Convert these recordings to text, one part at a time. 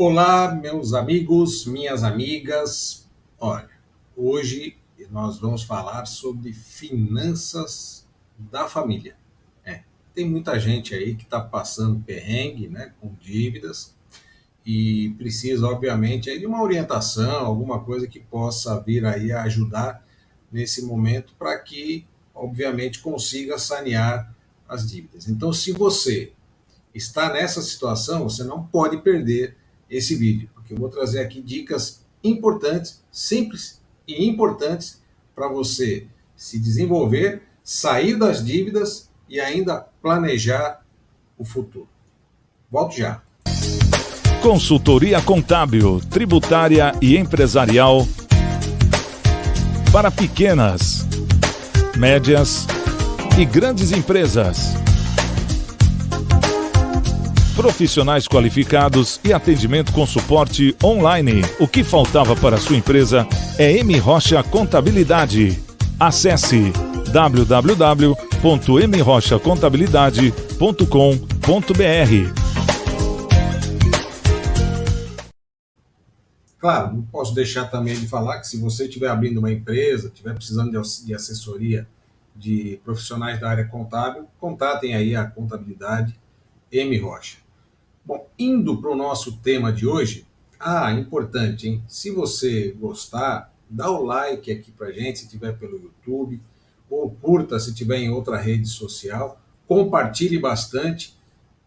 Olá, meus amigos, minhas amigas. Olha, hoje nós vamos falar sobre finanças da família. É, tem muita gente aí que está passando perrengue, né, com dívidas e precisa, obviamente, aí de uma orientação, alguma coisa que possa vir aí a ajudar nesse momento para que, obviamente, consiga sanear as dívidas. Então, se você está nessa situação, você não pode perder esse vídeo, porque eu vou trazer aqui dicas importantes, simples e importantes para você se desenvolver, sair das dívidas e ainda planejar o futuro. Volto já. Consultoria contábil, tributária e empresarial para pequenas, médias e grandes empresas. Profissionais qualificados e atendimento com suporte online. O que faltava para a sua empresa é M Rocha Contabilidade. Acesse www.mrochacontabilidade.com.br. Claro, não posso deixar também de falar que se você estiver abrindo uma empresa, estiver precisando de assessoria de profissionais da área contábil, contatem aí a contabilidade M Rocha. Bom, indo para o nosso tema de hoje, importante, hein? Se você gostar, dá o like aqui para gente, se tiver pelo YouTube, ou curta se tiver em outra rede social, compartilhe bastante.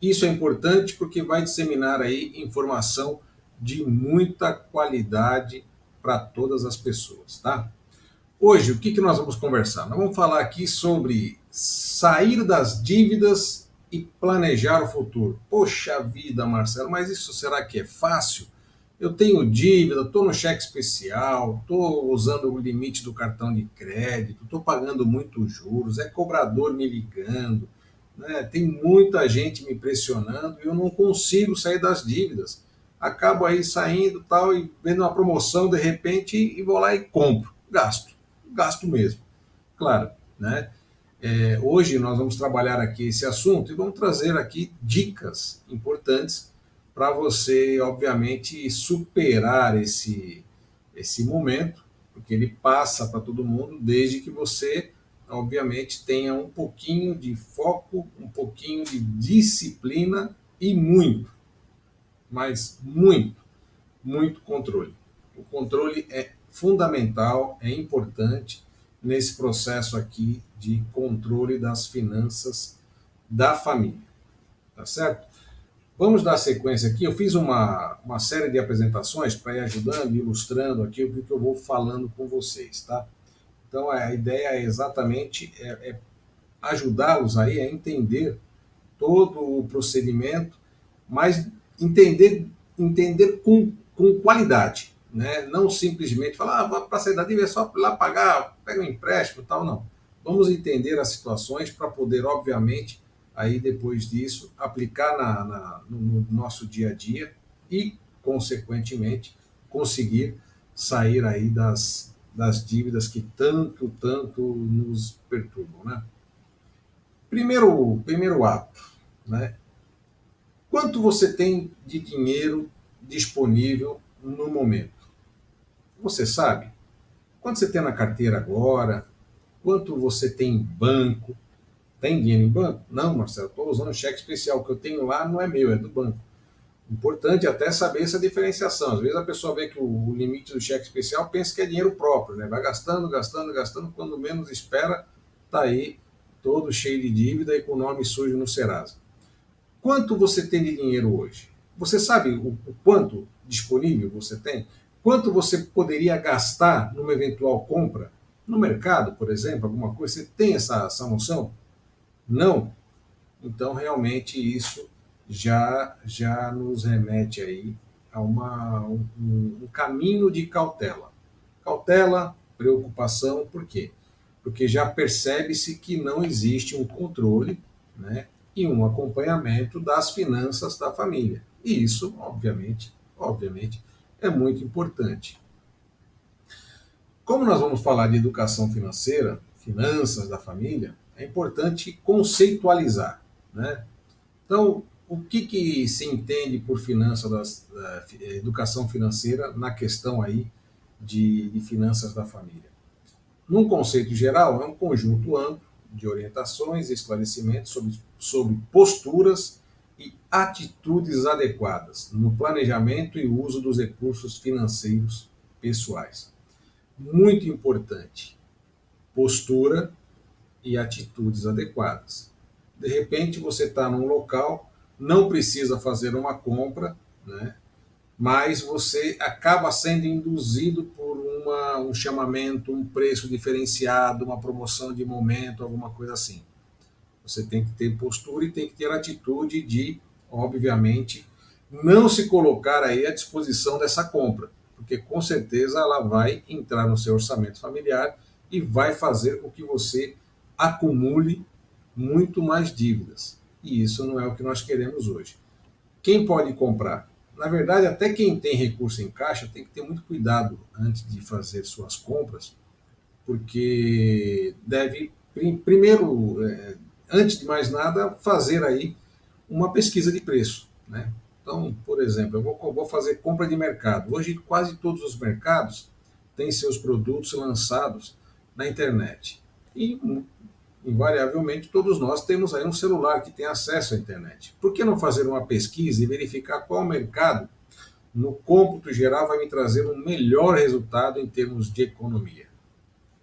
Isso é importante porque vai disseminar aí informação de muita qualidade para todas as pessoas, tá? Hoje, o que nós vamos conversar? Nós vamos falar aqui sobre sair das dívidas e planejar o futuro. Poxa vida, Marcelo, mas isso será que é fácil? Eu tenho dívida, estou no cheque especial, estou usando o limite do cartão de crédito, estou pagando muitos juros, é cobrador me ligando, né? Tem muita gente me pressionando e eu não consigo sair das dívidas. Acabo aí saindo tal e vendo uma promoção de repente e vou lá e compro, gasto mesmo. Claro, né? Hoje nós vamos trabalhar aqui esse assunto e vamos trazer aqui dicas importantes para você, obviamente, superar esse momento, porque ele passa para todo mundo, desde que você, obviamente, tenha um pouquinho de foco, um pouquinho de disciplina e muito, mas muito controle. O controle é fundamental, é importante nesse processo aqui de controle das finanças da família, tá certo? Vamos dar sequência aqui. Eu fiz uma série de apresentações para ir ajudando, ilustrando aqui o que eu vou falando com vocês, tá? Então a ideia é exatamente ajudá-los aí a entender todo o procedimento, mas entender com qualidade, né? Não simplesmente falar, para sair da dívida é só ir lá pagar, pega um empréstimo e tal, não. Vamos entender as situações para poder, obviamente, aí depois disso, aplicar no nosso dia a dia e, consequentemente, conseguir sair aí das dívidas que tanto nos perturbam, né? Primeiro ato, né? Quanto você tem de dinheiro disponível no momento? Você sabe? Quanto você tem na carteira agora? Quanto você tem em banco? Tem dinheiro em banco? Não, Marcelo, estou usando o cheque especial. O que eu tenho lá não é meu, é do banco. Importante até saber essa diferenciação. Às vezes a pessoa vê que o limite do cheque especial pensa que é dinheiro próprio, né? Vai gastando, quando menos espera, está aí todo cheio de dívida e com o nome sujo no Serasa. Quanto você tem de dinheiro hoje? Você sabe o quanto disponível você tem? Quanto você poderia gastar numa eventual compra? No mercado, por exemplo, alguma coisa? Você tem essa noção? Não? Então, realmente, isso já nos remete aí a um caminho de cautela. Cautela, preocupação, por quê? Porque já percebe-se que não existe um controle, né, e um acompanhamento das finanças da família. E isso, obviamente, é muito importante. Como nós vamos falar de educação financeira, finanças da família, é importante conceitualizar, né? Então, O que se entende por educação financeira na questão aí de finanças da família? Num conceito geral, é um conjunto amplo de orientações e esclarecimentos sobre posturas e atitudes adequadas no planejamento e uso dos recursos financeiros pessoais. Muito importante, postura e atitudes adequadas. De repente, você está num local, não precisa fazer uma compra, né? Mas você acaba sendo induzido por um chamamento, um preço diferenciado, uma promoção de momento, alguma coisa assim. Você tem que ter postura e tem que ter atitude de, obviamente, não se colocar aí à disposição dessa compra, porque com certeza ela vai entrar no seu orçamento familiar e vai fazer com que você acumule muito mais dívidas. E isso não é o que nós queremos hoje. Quem pode comprar? Na verdade, até quem tem recurso em caixa tem que ter muito cuidado antes de fazer suas compras, porque deve, primeiro, antes de mais nada, fazer aí uma pesquisa de preço, né? Então, por exemplo, eu vou fazer compra de mercado. Hoje, quase todos os mercados têm seus produtos lançados na internet. E, invariavelmente, todos nós temos aí um celular que tem acesso à internet. Por que não fazer uma pesquisa e verificar qual mercado, no cômputo geral, vai me trazer um melhor resultado em termos de economia?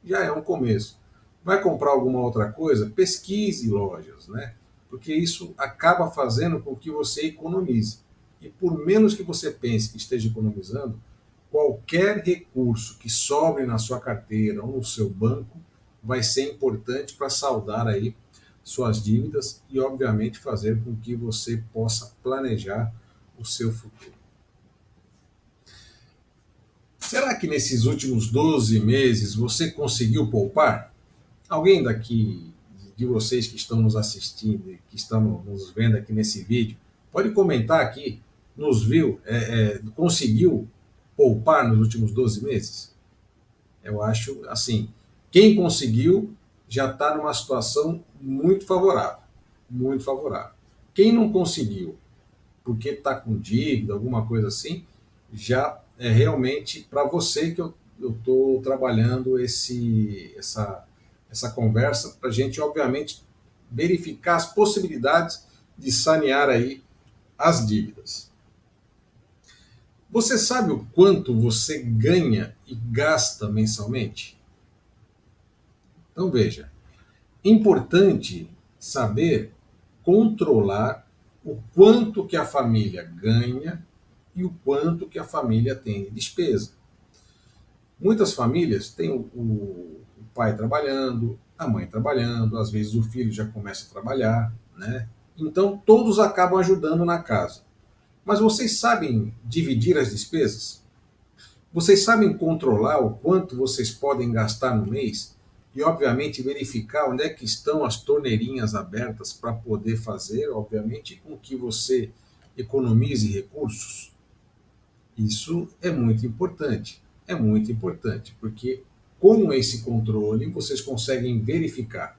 Já é um começo. Vai comprar alguma outra coisa? Pesquise lojas, né? Porque isso acaba fazendo com que você economize. E por menos que você pense que esteja economizando, qualquer recurso que sobre na sua carteira ou no seu banco vai ser importante para saldar aí suas dívidas e, obviamente, fazer com que você possa planejar o seu futuro. Será que nesses últimos 12 meses você conseguiu poupar? Alguém daqui de vocês que estão nos assistindo, que estão nos vendo aqui nesse vídeo, pode comentar aqui, nos viu, conseguiu poupar nos últimos 12 meses? Eu acho assim, quem conseguiu já está numa situação muito favorável, muito favorável. Quem não conseguiu, porque está com dívida, alguma coisa assim, já é realmente para você que eu estou trabalhando essa conversa, para a gente, obviamente, verificar as possibilidades de sanear aí as dívidas. Você sabe o quanto você ganha e gasta mensalmente? Então veja, importante saber controlar o quanto que a família ganha e o quanto que a família tem de despesa. Muitas famílias têm o pai trabalhando, a mãe trabalhando, às vezes o filho já começa a trabalhar, né? Então todos acabam ajudando na casa. Mas vocês sabem dividir as despesas? Vocês sabem controlar o quanto vocês podem gastar no mês? E, obviamente, verificar onde é que estão as torneirinhas abertas para poder fazer, obviamente, com que você economize recursos? Isso é muito importante, porque com esse controle vocês conseguem verificar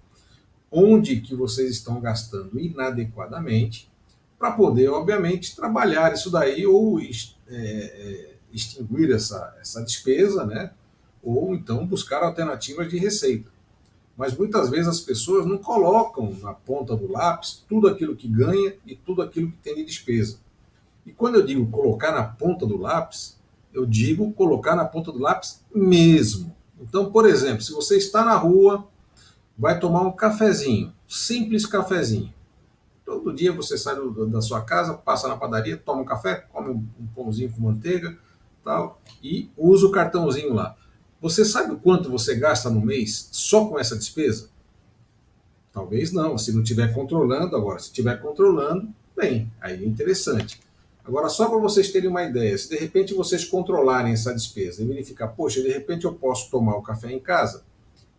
onde que vocês estão gastando inadequadamente para poder, obviamente, trabalhar isso daí ou extinguir essa despesa, né? Ou então buscar alternativas de receita. Mas muitas vezes as pessoas não colocam na ponta do lápis tudo aquilo que ganha e tudo aquilo que tem de despesa. E quando eu digo colocar na ponta do lápis, eu digo colocar na ponta do lápis mesmo. Então, por exemplo, se você está na rua, vai tomar um cafezinho, simples cafezinho. Todo dia você sai da sua casa, passa na padaria, toma um café, come um pãozinho com manteiga, tal, e usa o cartãozinho lá. Você sabe o quanto você gasta no mês só com essa despesa? Talvez não, se não estiver controlando. Agora, se estiver controlando, bem, aí é interessante. Agora, só para vocês terem uma ideia, se de repente vocês controlarem essa despesa e verificar, poxa, de repente eu posso tomar o café em casa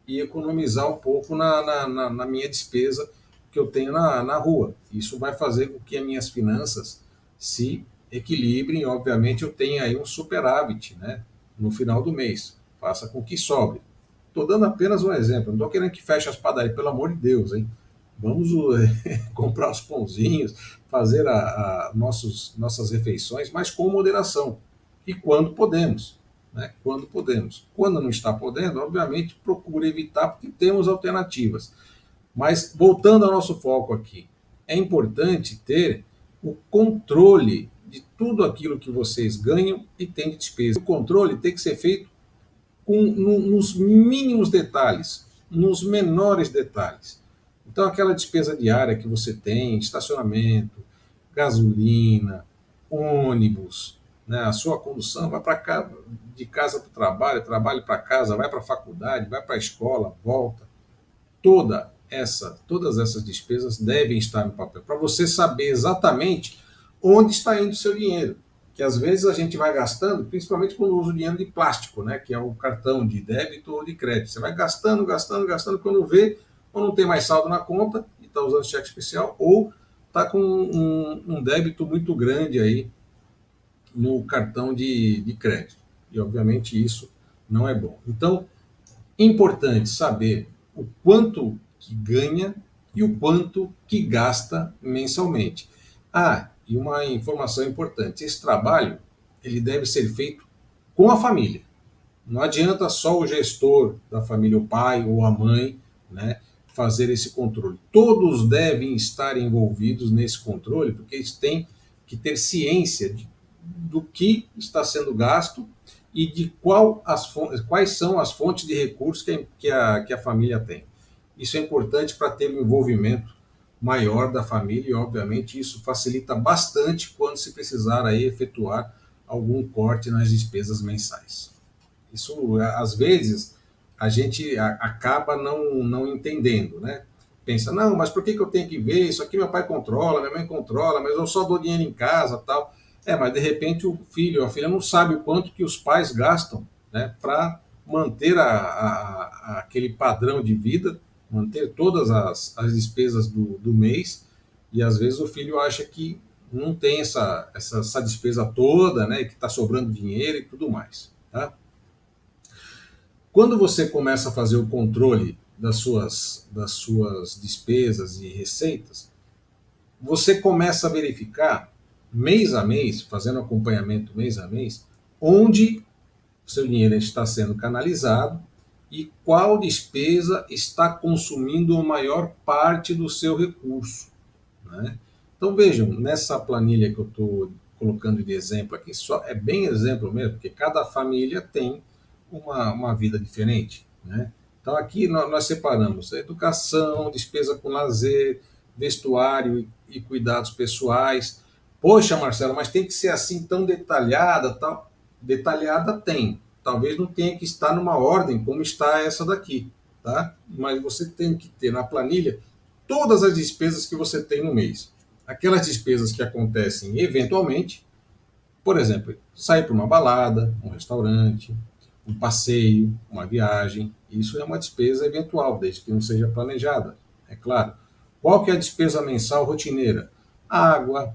e economizar um pouco na minha despesa que eu tenho na rua. Isso vai fazer com que as minhas finanças se equilibrem. Obviamente, eu tenha aí um superávit, né, no final do mês. Faça com que sobre. Estou dando apenas um exemplo. Não estou querendo que feche as padarias, pelo amor de Deus, hein? Vamos comprar os pãozinhos, fazer nossas refeições, mas com moderação. E quando podemos. Né? Quando podemos. Quando não está podendo, obviamente, procure evitar, porque temos alternativas. Mas, voltando ao nosso foco aqui, é importante ter o controle de tudo aquilo que vocês ganham e têm de despesa. O controle tem que ser feito nos mínimos detalhes, nos menores detalhes. Então, aquela despesa diária que você tem, estacionamento, gasolina, ônibus, né, a sua condução, vai para cá, de casa para o trabalho, trabalho para casa, vai para a faculdade, vai para a escola, volta. Todas essas despesas devem estar no papel, para você saber exatamente onde está indo o seu dinheiro. Que às vezes a gente vai gastando, principalmente quando usa o dinheiro de plástico, né, que é o cartão de débito ou de crédito. Você vai gastando, gastando, gastando, quando vê, ou não tem mais saldo na conta, e está usando cheque especial, ou está com um débito muito grande aí no cartão de crédito. E obviamente isso não é bom. Então, importante saber o quanto que ganha e o quanto que gasta mensalmente. Ah, e uma informação importante, esse trabalho ele deve ser feito com a família. Não adianta só o gestor da família, o pai ou a mãe, né, fazer esse controle. Todos devem estar envolvidos nesse controle, porque eles têm que ter ciência do que está sendo gasto e de quais são as fontes de recursos que a família tem. Isso é importante para ter um envolvimento maior da família e, obviamente, isso facilita bastante quando se precisar aí efetuar algum corte nas despesas mensais. Isso, às vezes, a gente acaba não entendendo, né? Pensa, não, mas por que eu tenho que ver? Isso aqui meu pai controla, minha mãe controla, mas eu só dou dinheiro em casa, tal. Mas de repente o filho, a filha não sabe o quanto que os pais gastam, né, para manter aquele padrão de vida, manter todas as despesas do mês, e às vezes o filho acha que não tem essa despesa toda, né, que está sobrando dinheiro e tudo mais. Tá? Quando você começa a fazer o controle das suas despesas e receitas, você começa a verificar mês a mês, fazendo acompanhamento mês a mês, onde o seu dinheiro está sendo canalizado e qual despesa está consumindo a maior parte do seu recurso. Né? Então vejam, nessa planilha que eu estou colocando de exemplo aqui, só é bem exemplo mesmo, porque cada família tem uma vida diferente. Né? Então aqui nós separamos a educação, despesa com lazer, vestuário e cuidados pessoais. Poxa, Marcelo, mas tem que ser assim tão detalhada, tal. Detalhada tem. Talvez não tenha que estar numa ordem como está essa daqui, tá? Mas você tem que ter na planilha todas as despesas que você tem no mês. Aquelas despesas que acontecem eventualmente, por exemplo, sair para uma balada, um restaurante, um passeio, uma viagem, isso é uma despesa eventual, desde que não seja planejada, é claro. Qual que é a despesa mensal rotineira? Água,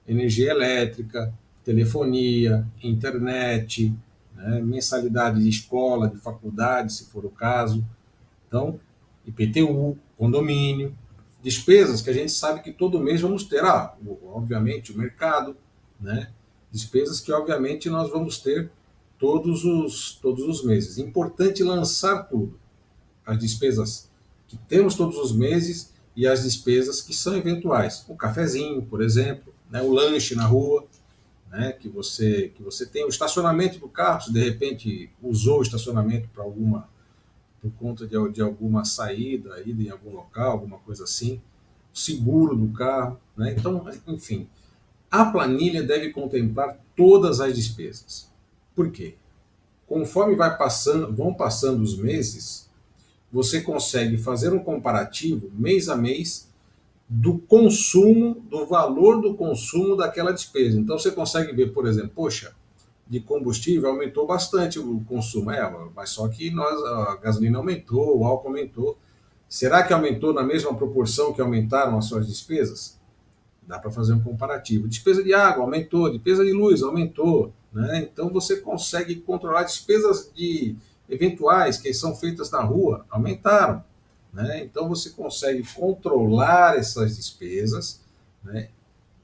energia elétrica, telefonia, internet, né, mensalidade de escola, de faculdade, se for o caso. Então, IPTU, condomínio, despesas que a gente sabe que todo mês vamos ter. Obviamente, o mercado, né? Despesas que, obviamente, nós vamos ter todos os meses. Importante lançar tudo. As despesas que temos todos os meses e as despesas que são eventuais. O cafezinho, por exemplo, né? O lanche na rua, né? Que você tem o estacionamento do carro, se de repente usou o estacionamento por conta de alguma saída aí em algum local, alguma coisa assim, seguro do carro, né? Então, enfim, a planilha deve contemplar todas as despesas. Por quê? Conforme vão passando os meses, você consegue fazer um comparativo mês a mês do consumo, do valor do consumo daquela despesa. Então você consegue ver, por exemplo, poxa, de combustível aumentou bastante o consumo, mas só que a gasolina aumentou, o álcool aumentou. Será que aumentou na mesma proporção que aumentaram as suas despesas? Dá para fazer um comparativo. Despesa de água aumentou, despesa de luz aumentou, né? Então você consegue controlar despesas eventuais que são feitas na rua, aumentaram, né? Então você consegue controlar essas despesas, né?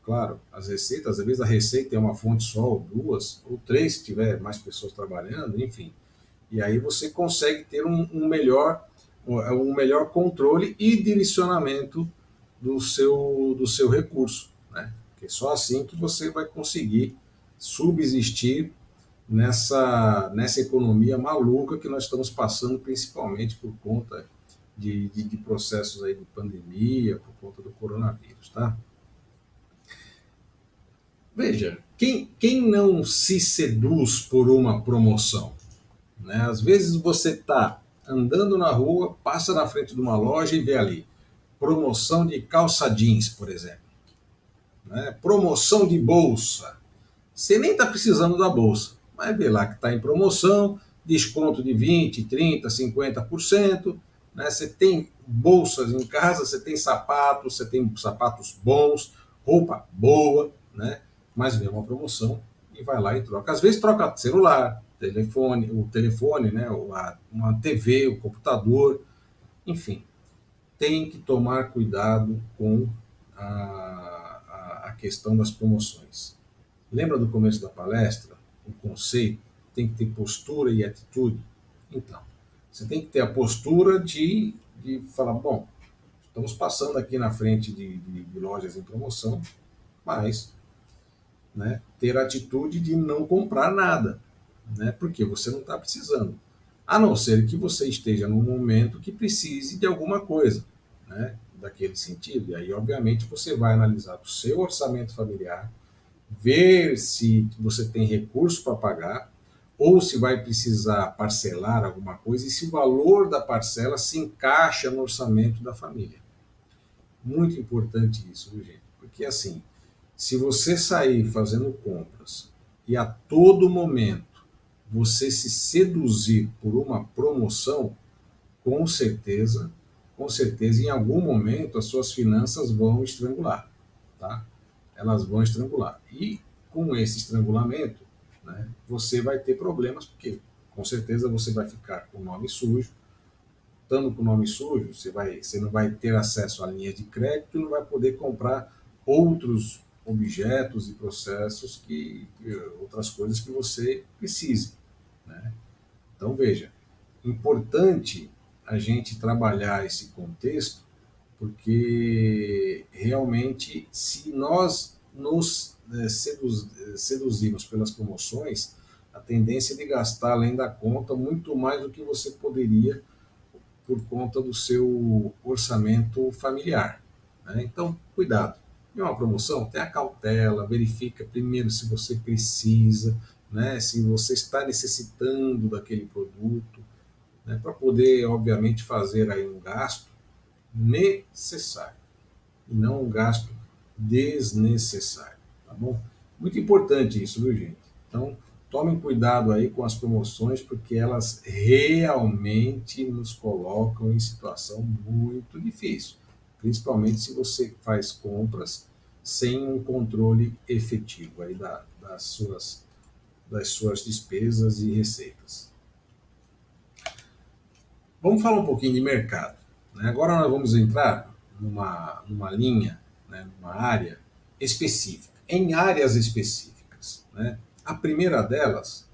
Claro, as receitas, às vezes a receita é uma fonte só, ou duas, ou três, se tiver mais pessoas trabalhando, enfim. E aí você consegue ter um melhor controle e direcionamento do seu recurso, né? Porque é só assim que você vai conseguir subsistir nessa economia maluca que nós estamos passando, principalmente por conta de processos aí de pandemia, por conta do coronavírus, tá? Veja, quem não se seduz por uma promoção? Né? Às vezes você está andando na rua, passa na frente de uma loja e vê ali promoção de calça jeans, por exemplo, né? Promoção de bolsa. Você nem está precisando da bolsa, mas vê lá que está em promoção, desconto de 20, 30, 50%. Né? Você tem bolsas em casa, você tem sapatos bons, roupa boa, né? Mas vê uma promoção e vai lá e troca. Às vezes troca celular, o telefone, né? Uma TV, o computador, enfim. Tem que tomar cuidado com a questão das promoções. Lembra do começo da palestra? O conceito tem que ter postura e atitude. Então, você tem que ter a postura de falar, bom, estamos passando aqui na frente de lojas em promoção, mas, né, ter a atitude de não comprar nada, né, porque você não está precisando. A não ser que você esteja num momento que precise de alguma coisa, né, daquele sentido. E aí, obviamente, você vai analisar o seu orçamento familiar, ver se você tem recurso para pagar ou se vai precisar parcelar alguma coisa e se o valor da parcela se encaixa no orçamento da família. Muito importante isso, viu, gente? Porque assim, se você sair fazendo compras e a todo momento você se seduzir por uma promoção, com certeza, em algum momento as suas finanças vão estrangular, tá? Elas vão estrangular. E com esse estrangulamento, né, você vai ter problemas, porque com certeza você vai ficar com o nome sujo. Estando com o nome sujo, você não vai ter acesso à linha de crédito e não vai poder comprar outros objetos e processos outras coisas que você precise, né? Então veja, importante a gente trabalhar esse contexto, porque realmente, se nós nos seduzirmos pelas promoções, a tendência é de gastar além da conta muito mais do que você poderia por conta do seu orçamento familiar, né? Então, cuidado. É uma promoção, tenha cautela, verifica primeiro se você precisa, né? Se você está necessitando daquele produto, né? Para poder, obviamente, fazer aí um gasto necessário e não um gasto desnecessário, tá bom? Muito importante isso, viu, gente? Então, tomem cuidado aí com as promoções, porque elas realmente nos colocam em situação muito difícil, principalmente se você faz compras sem um controle efetivo aí das suas despesas e receitas. Vamos falar um pouquinho de mercado, né? Agora nós vamos entrar numa linha, né, numa área específica, em áreas específicas, né? A primeira delas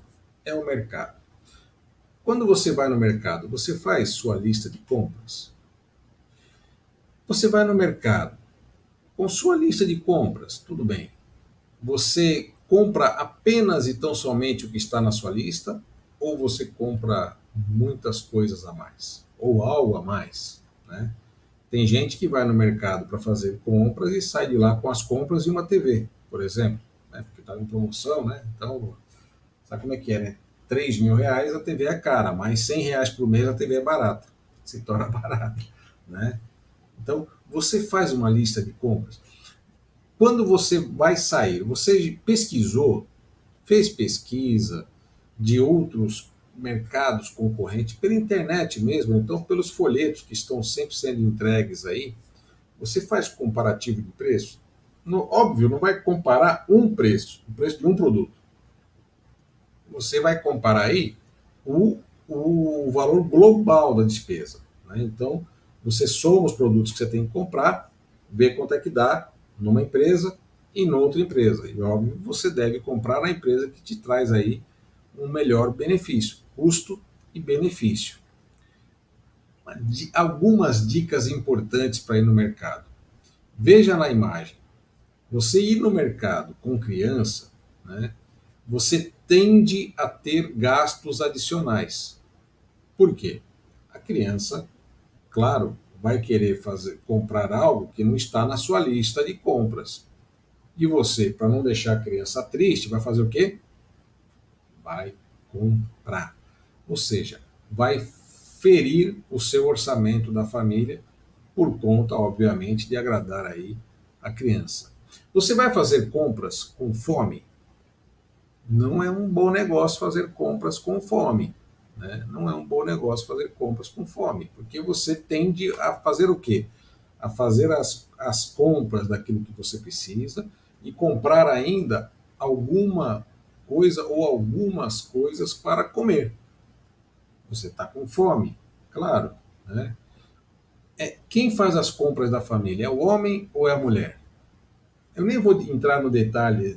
é o mercado. Quando você vai no mercado, você faz sua lista de compras. Você vai no mercado com sua lista de compras, tudo bem. Você compra apenas e tão somente o que está na sua lista, ou você compra muitas coisas a mais, ou algo a mais, né? Tem gente que vai no mercado para fazer compras e sai de lá com as compras de uma TV, por exemplo, né? Porque está em promoção, né? Então, sabe como é que é, né? R$ 3.000 a TV é cara, mas R$ 100 por mês a TV é barata, se torna barata, né? Então, você faz uma lista de compras. Quando você vai sair, você pesquisou, fez pesquisa de outros mercados concorrentes pela internet mesmo, então pelos folhetos que estão sempre sendo entregues aí, você faz comparativo de preço? Óbvio, não vai comparar o preço de um produto. Você vai comparar aí o valor global da despesa, né? Então, Você soma os produtos que você tem que comprar, vê quanto é que dá numa empresa e noutra empresa. E óbvio, você deve comprar na empresa que te traz aí um melhor benefício, custo e benefício. Algumas dicas importantes para ir no mercado. Veja na imagem. Você ir no mercado com criança, né, você tende a ter gastos adicionais. Por quê? A criança, claro, vai querer comprar algo que não está na sua lista de compras. E você, para não deixar a criança triste, vai fazer o quê? Vai comprar. Ou seja, vai ferir o seu orçamento da família por conta, obviamente, de agradar aí a criança. Você vai fazer compras com fome? Não é um bom negócio fazer compras com fome. Né? Não é um bom negócio fazer compras com fome, porque você tende a fazer o quê? A fazer as compras daquilo que você precisa e comprar ainda alguma coisa ou algumas coisas para comer. Você está com fome, claro. Né? Quem faz as compras da família? É o homem ou é a mulher? Eu nem vou entrar no detalhe,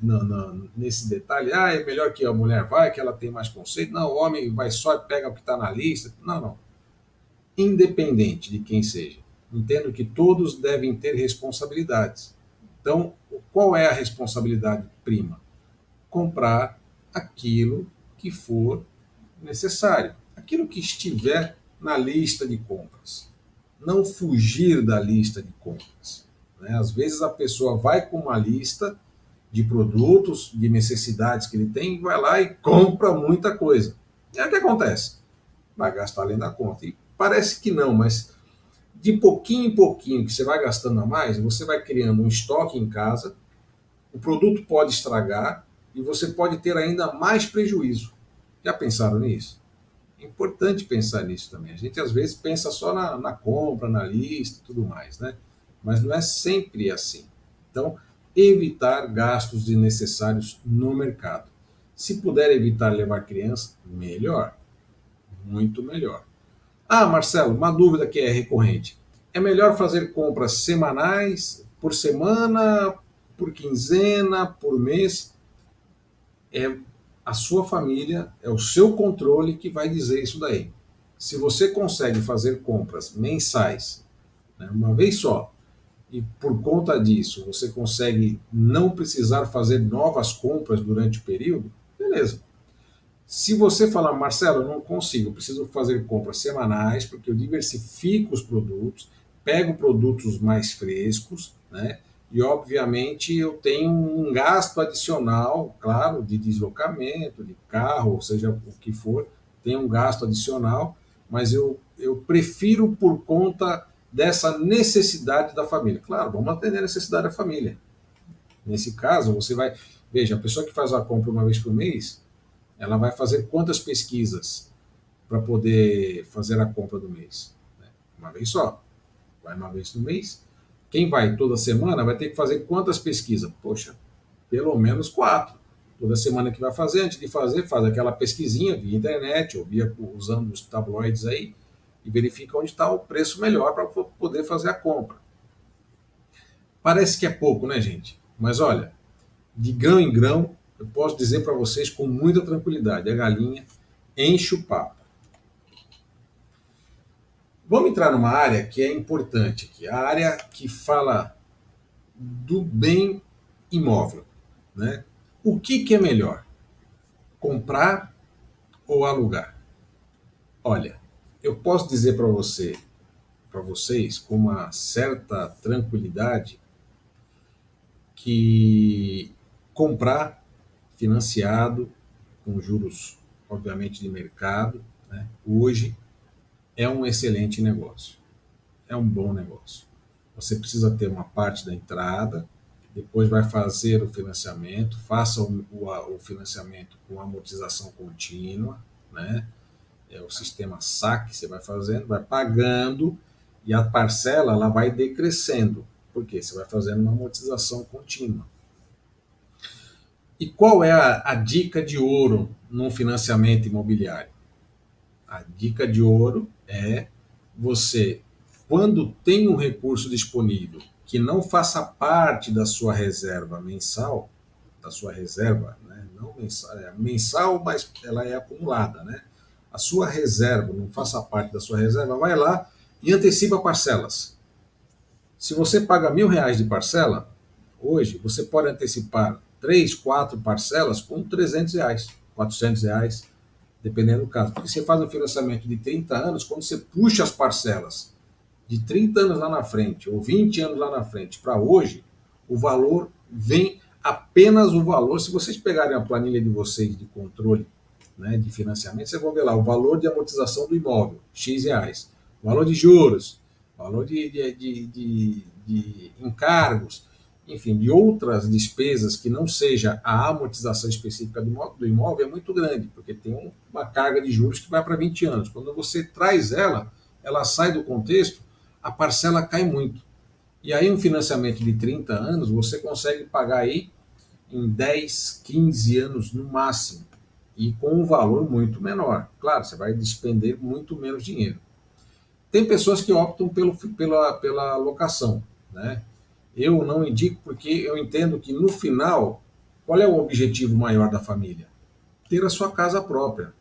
nesse detalhe, é melhor que a mulher vai, que ela tem mais conceito. Não, o homem vai só e pega o que está na lista. Não, não. Independente de quem seja. Entendo que todos devem ter responsabilidades. Então, qual é a responsabilidade prima? Comprar aquilo que for necessário, aquilo que estiver na lista de compras. Não fugir da lista de compras. Né? Às vezes a pessoa vai com uma lista de produtos, de necessidades que ele tem, vai lá e compra muita coisa. E aí o que acontece? Vai gastar além da conta. E parece que não, mas de pouquinho em pouquinho que você vai gastando a mais, você vai criando um estoque em casa, o produto pode estragar e você pode ter ainda mais prejuízo. Já pensaram nisso? É importante pensar nisso também. A gente às vezes pensa só na compra, na lista e tudo mais, né? Mas não é sempre assim. Então, evitar gastos desnecessários no mercado. Se puder evitar levar criança, melhor. Muito melhor. Marcelo, uma dúvida que é recorrente. É melhor fazer compras semanais, por semana, por quinzena, por mês? É a sua família, é o seu controle que vai dizer isso daí. Se você consegue fazer compras mensais, né, uma vez só, e por conta disso você consegue não precisar fazer novas compras durante o período, beleza. Se você falar, Marcelo, eu não consigo, eu preciso fazer compras semanais, porque eu diversifico os produtos, pego produtos mais frescos, né? E obviamente eu tenho um gasto adicional, claro, de deslocamento, de carro, ou seja, o que for, tem um gasto adicional, mas eu prefiro por conta dessa necessidade da família. Claro, vamos atender a necessidade da família. Nesse caso, você vai. Veja, a pessoa que faz a compra uma vez por mês, ela vai fazer quantas pesquisas para poder fazer a compra do mês? Uma vez só. Vai uma vez no mês. Quem vai toda semana vai ter que fazer quantas pesquisas? Poxa, pelo menos 4. Toda semana que vai fazer, antes de fazer, faz aquela pesquisinha via internet ou usando os tabloides aí e verifica onde está o preço melhor para poder fazer a compra. Parece que é pouco, né, gente? Mas olha, de grão em grão, eu posso dizer para vocês com muita tranquilidade, a galinha enche o papo. Vamos entrar numa área que é importante aqui, a área que fala do bem imóvel. Né? O que é melhor? Comprar ou alugar? Olha, eu posso dizer para vocês, com uma certa tranquilidade, que comprar financiado, com juros, obviamente, de mercado, né, hoje é um excelente negócio. É um bom negócio. Você precisa ter uma parte da entrada, depois vai fazer o financiamento, faça o financiamento com amortização contínua, né? É o sistema saque, você vai fazendo, vai pagando e a parcela ela vai decrescendo, porque você vai fazendo uma amortização contínua. E qual é a dica de ouro num financiamento imobiliário? A dica de ouro é você quando tem um recurso disponível que não faça parte da sua reserva mensal, da sua reserva, né? Não mensal, mensal, mas ela é acumulada, né? A sua reserva não faça parte da sua reserva, vai lá e antecipa parcelas. Se você paga R$ 1.000 de parcela, hoje você pode antecipar 3, 4 parcelas com R$ 300, R$ 400, dependendo do caso. Porque você faz um financiamento de 30 anos, quando você puxa as parcelas de 30 anos lá na frente, ou 20 anos lá na frente, para hoje, o valor vem apenas o valor. Se vocês pegarem a planilha de vocês de controle, né, de financiamento, vocês vão ver lá o valor de amortização do imóvel, X reais, valor de juros, valor de encargos, enfim, de outras despesas que não seja a amortização específica do imóvel, é muito grande, porque tem uma carga de juros que vai para 20 anos. Quando você traz ela sai do contexto, a parcela cai muito. E aí um financiamento de 30 anos, você consegue pagar aí em 10, 15 anos no máximo, e com um valor muito menor. Claro, você vai despender muito menos dinheiro. Tem pessoas que optam pela locação, né? Eu não indico porque eu entendo que no final, qual é o objetivo maior da família? Ter a sua casa própria,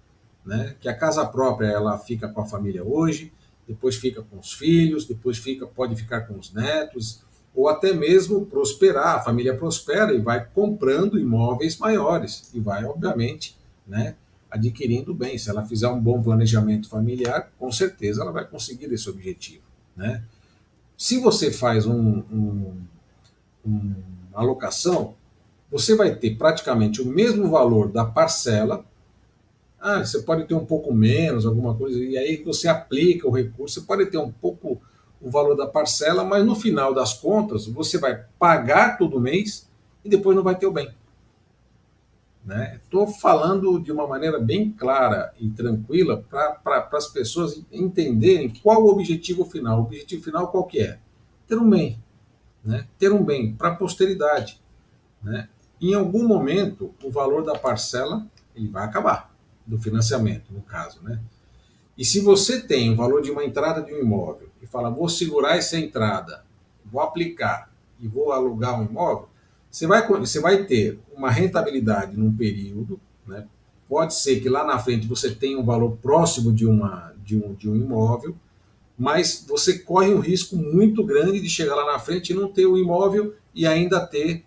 né? Que a casa própria ela fica com a família hoje, depois fica com os filhos, depois pode ficar com os netos, ou até mesmo prosperar. A família prospera e vai comprando imóveis maiores e vai, obviamente, né, adquirindo bem. Se ela fizer um bom planejamento familiar, com certeza ela vai conseguir esse objetivo, né? Se você faz uma alocação, você vai ter praticamente o mesmo valor da parcela. Você pode ter um pouco menos, alguma coisa, e aí você aplica o recurso, você pode ter um pouco o valor da parcela, mas no final das contas, você vai pagar todo mês e depois não vai ter o bem. Estou falando de uma maneira bem clara e tranquila para as pessoas entenderem qual o objetivo final. O objetivo final qual que é? Ter um bem. Né? Ter um bem para a posteridade. Né? Em algum momento, o valor da parcela ele vai acabar, do financiamento, no caso. Né? E se você tem o valor de uma entrada de um imóvel e fala, vou segurar essa entrada, vou aplicar e vou alugar um imóvel, você vai ter uma rentabilidade num período, né? Pode ser que lá na frente você tenha um valor próximo de um imóvel, mas você corre um risco muito grande de chegar lá na frente e não ter o imóvel e ainda ter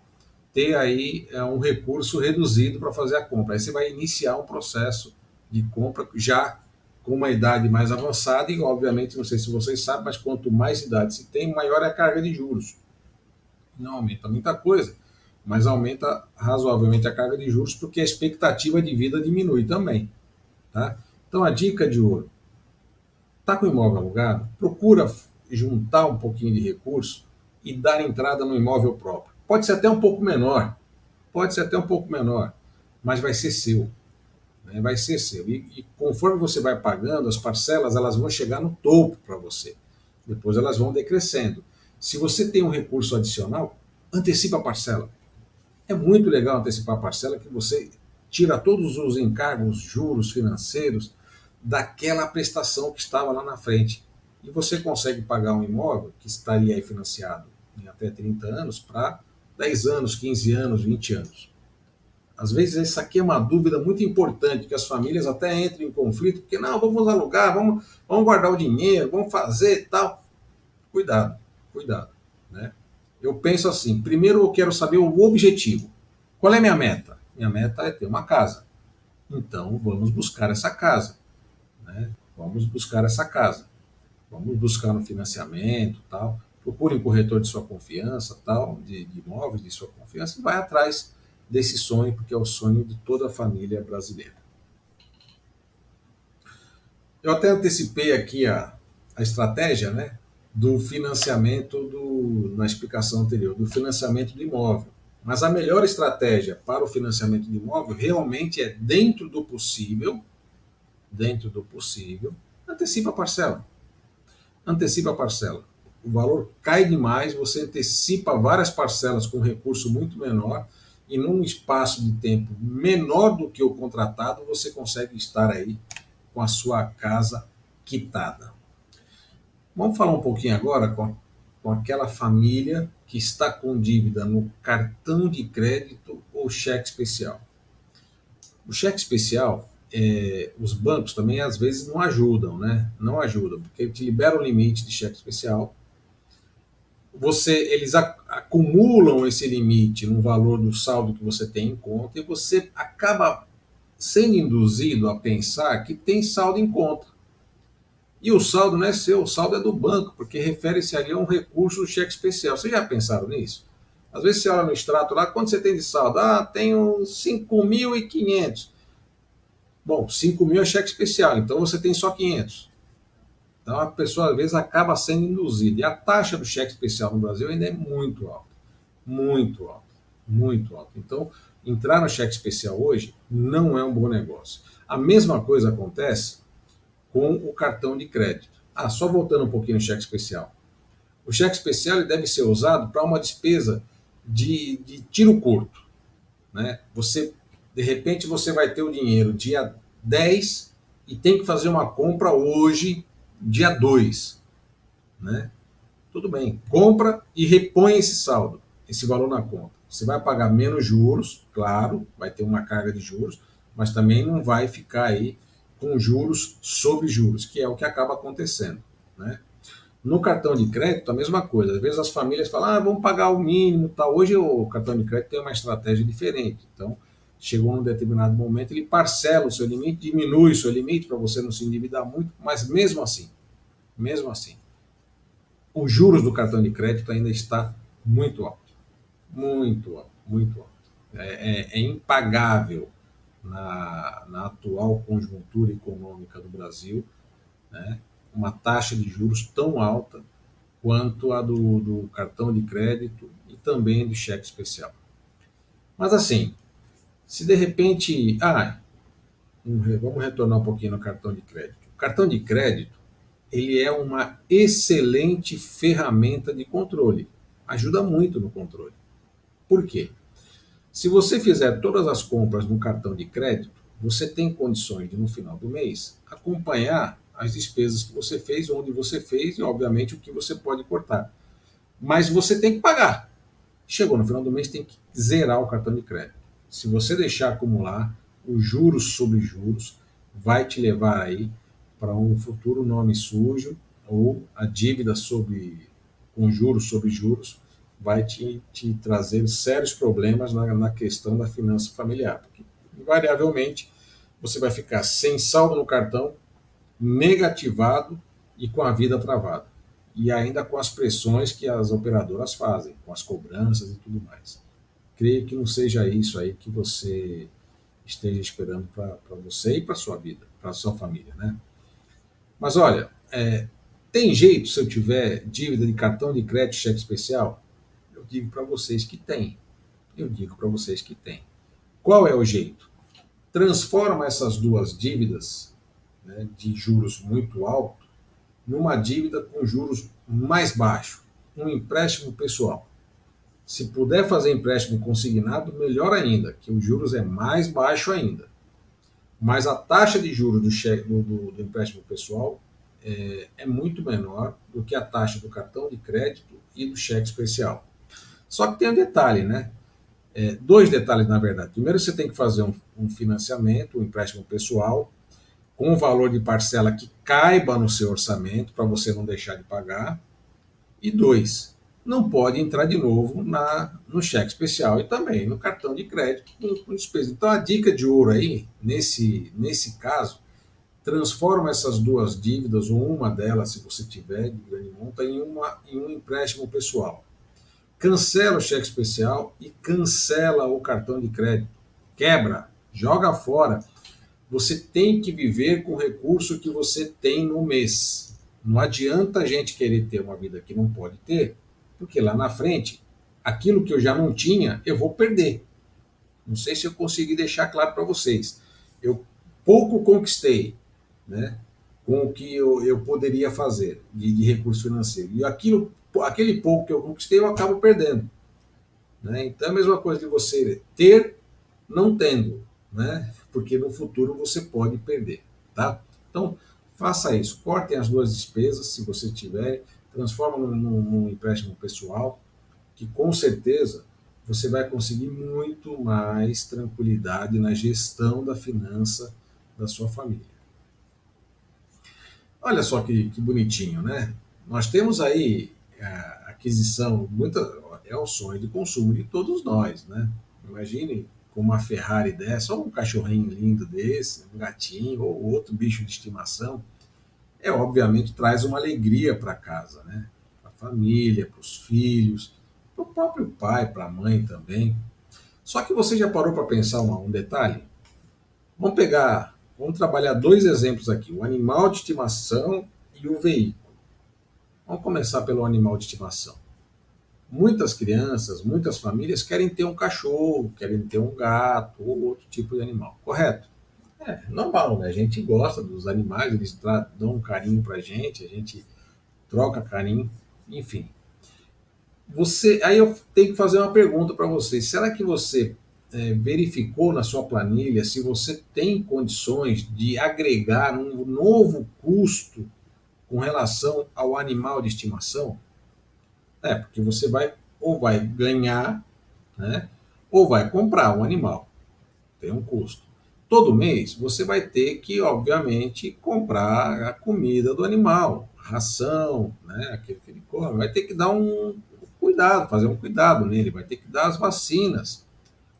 aí um recurso reduzido para fazer a compra. Aí você vai iniciar um processo de compra já com uma idade mais avançada e, obviamente, não sei se vocês sabem, mas quanto mais idade se tem, maior é a carga de juros. Não aumenta muita coisa, mas aumenta razoavelmente a carga de juros porque a expectativa de vida diminui também. Tá? Então, a dica de ouro: está com o imóvel alugado, procura juntar um pouquinho de recurso e dar entrada no imóvel próprio. Pode ser até um pouco menor, mas vai ser seu. Né? Vai ser seu. E conforme você vai pagando, as parcelas elas vão chegar no topo para você. Depois elas vão decrescendo. Se você tem um recurso adicional, antecipa a parcela. É muito legal antecipar a parcela, que você tira todos os encargos, juros financeiros daquela prestação que estava lá na frente. E você consegue pagar um imóvel que estaria aí financiado em até 30 anos para 10 anos, 15 anos, 20 anos. Às vezes essa aqui é uma dúvida muito importante, que as famílias até entram em conflito, porque não, vamos alugar, vamos guardar o dinheiro, vamos fazer e tal. Cuidado, cuidado. Né? Eu penso assim, primeiro eu quero saber o objetivo. Qual é a minha meta? Minha meta é ter uma casa. Então vamos buscar essa casa. Né? Vamos buscar essa casa. Vamos buscar no financiamento, tal. Procure um corretor de sua confiança, tal, de imóveis de sua confiança, e vai atrás desse sonho, porque é o sonho de toda a família brasileira. Eu até antecipei aqui a estratégia, né, do financiamento, na explicação anterior, do financiamento do imóvel. Mas a melhor estratégia para o financiamento de imóvel realmente é, dentro do possível, antecipa a parcela. Antecipa a parcela. O valor cai demais, você antecipa várias parcelas com recurso muito menor, e num espaço de tempo menor do que o contratado, você consegue estar aí com a sua casa quitada. Vamos falar um pouquinho agora com aquela família que está com dívida no cartão de crédito ou cheque especial. O cheque especial, os bancos também às vezes não ajudam, né? Não ajudam, porque ele te libera um limite de cheque especial. Eles acumulam esse limite no valor do saldo que você tem em conta e você acaba sendo induzido a pensar que tem saldo em conta. E o saldo não é seu, o saldo é do banco, porque refere-se ali a um recurso do cheque especial. Vocês já pensaram nisso? Às vezes você olha no extrato lá, quanto você tem de saldo? Ah, tenho 5.500. Bom, 5.000 é cheque especial, então você tem só 500. Então a pessoa às vezes acaba sendo induzida. E a taxa do cheque especial no Brasil ainda é muito alta. Muito alta. Muito alta. Então, entrar no cheque especial hoje não é um bom negócio. A mesma coisa acontece com o cartão de crédito. Ah, só voltando um pouquinho no cheque especial. O cheque especial ele deve ser usado para uma despesa de tiro curto. Né? De repente, você vai ter o dinheiro dia 10 e tem que fazer uma compra hoje, dia 2. Né? Tudo bem, compra e repõe esse saldo, esse valor na conta. Você vai pagar menos juros, claro, vai ter uma carga de juros, mas também não vai ficar aí com juros sobre juros, que é o que acaba acontecendo. Né? No cartão de crédito, a mesma coisa. Às vezes as famílias falam, ah, vamos pagar o mínimo. Tá. Hoje o cartão de crédito tem uma estratégia diferente. Então, chegou num determinado momento, ele parcela o seu limite, diminui o seu limite para você não se endividar muito, mas mesmo assim, os juros do cartão de crédito ainda está muito alto. Muito alto, muito alto. É impagável na atual conjuntura econômica do Brasil, né, uma taxa de juros tão alta quanto a do cartão de crédito e também do cheque especial. Mas assim, se de repente. Vamos retornar um pouquinho no cartão de crédito. O cartão de crédito ele é uma excelente ferramenta de controle. Ajuda muito no controle. Por quê? Se você fizer todas as compras no cartão de crédito, você tem condições de, no final do mês, acompanhar as despesas que você fez, onde você fez e, obviamente, o que você pode cortar. Mas você tem que pagar. Chegou no final do mês, tem que zerar o cartão de crédito. Se você deixar acumular, os juros sobre juros vai te levar aí para um futuro nome sujo ou a dívida com juros sobre juros vai te trazer sérios problemas na questão da finança familiar. Porque, invariavelmente, você vai ficar sem saldo no cartão, negativado e com a vida travada. E ainda com as pressões que as operadoras fazem, com as cobranças e tudo mais. Creio que não seja isso aí que você esteja esperando para você e para sua vida, para sua família, né? Mas olha, tem jeito se eu tiver dívida de cartão de crédito, cheque especial? Eu digo para vocês que tem. Eu digo para vocês que tem. Qual é o jeito? Transforma essas duas dívidas, né, de juros muito altos numa dívida com juros mais baixos, um empréstimo pessoal. Se puder fazer empréstimo consignado, melhor ainda, que os juros é mais baixo ainda. Mas a taxa de juros do empréstimo pessoal é muito menor do que a taxa do cartão de crédito e do cheque especial. Só que tem um detalhe, né? Dois detalhes, na verdade. Primeiro, você tem que fazer um financiamento, um empréstimo pessoal, com um valor de parcela que caiba no seu orçamento, para você não deixar de pagar. E dois, não pode entrar de novo no cheque especial e também no cartão de crédito com despesa. Então, a dica de ouro aí, nesse caso, transforma essas duas dívidas, ou uma delas, se você tiver de grande monta, em um empréstimo pessoal. Cancela o cheque especial e cancela o cartão de crédito. Quebra, joga fora. Você tem que viver com o recurso que você tem no mês. Não adianta a gente querer ter uma vida que não pode ter, porque lá na frente, aquilo que eu já não tinha, eu vou perder. Não sei se eu consegui deixar claro para vocês. Eu pouco conquistei, né, com o que eu poderia fazer de recurso financeiro. E aquele pouco que eu conquistei, eu acabo perdendo. Né? Então é a mesma coisa de você ter não tendo, né? Porque no futuro você pode perder. Tá? Então, Faça isso, cortem as duas despesas, se você tiver, transforma num empréstimo pessoal, que com certeza você vai conseguir muito mais tranquilidade na gestão da finança da sua família. Olha só que bonitinho, né? Nós temos aí a aquisição, é o sonho de consumo de todos nós, né? Imagine com uma Ferrari dessa, ou um cachorrinho lindo desse, um gatinho, ou outro bicho de estimação, obviamente traz uma alegria para casa, né? Para a família, para os filhos, para o próprio pai, para a mãe também. Só que você já parou para pensar um detalhe? Vamos trabalhar dois exemplos aqui: o animal de estimação e o veículo. Vamos começar pelo animal de estimação. Muitas crianças, muitas famílias querem ter um cachorro, querem ter um gato ou outro tipo de animal, correto? É normal, né? A gente gosta dos animais, eles dão um carinho pra gente, a gente troca carinho, enfim. Aí eu tenho que fazer uma pergunta para você. Será que você verificou na sua planilha se você tem condições de agregar um novo custo com relação ao animal de estimação? Porque você vai ganhar, né, ou vai comprar um animal. Tem um custo. Todo mês você vai ter que, obviamente, comprar a comida do animal, ração, né, aquele que ele come, vai ter que dar um cuidado, fazer um cuidado nele, vai ter que dar as vacinas,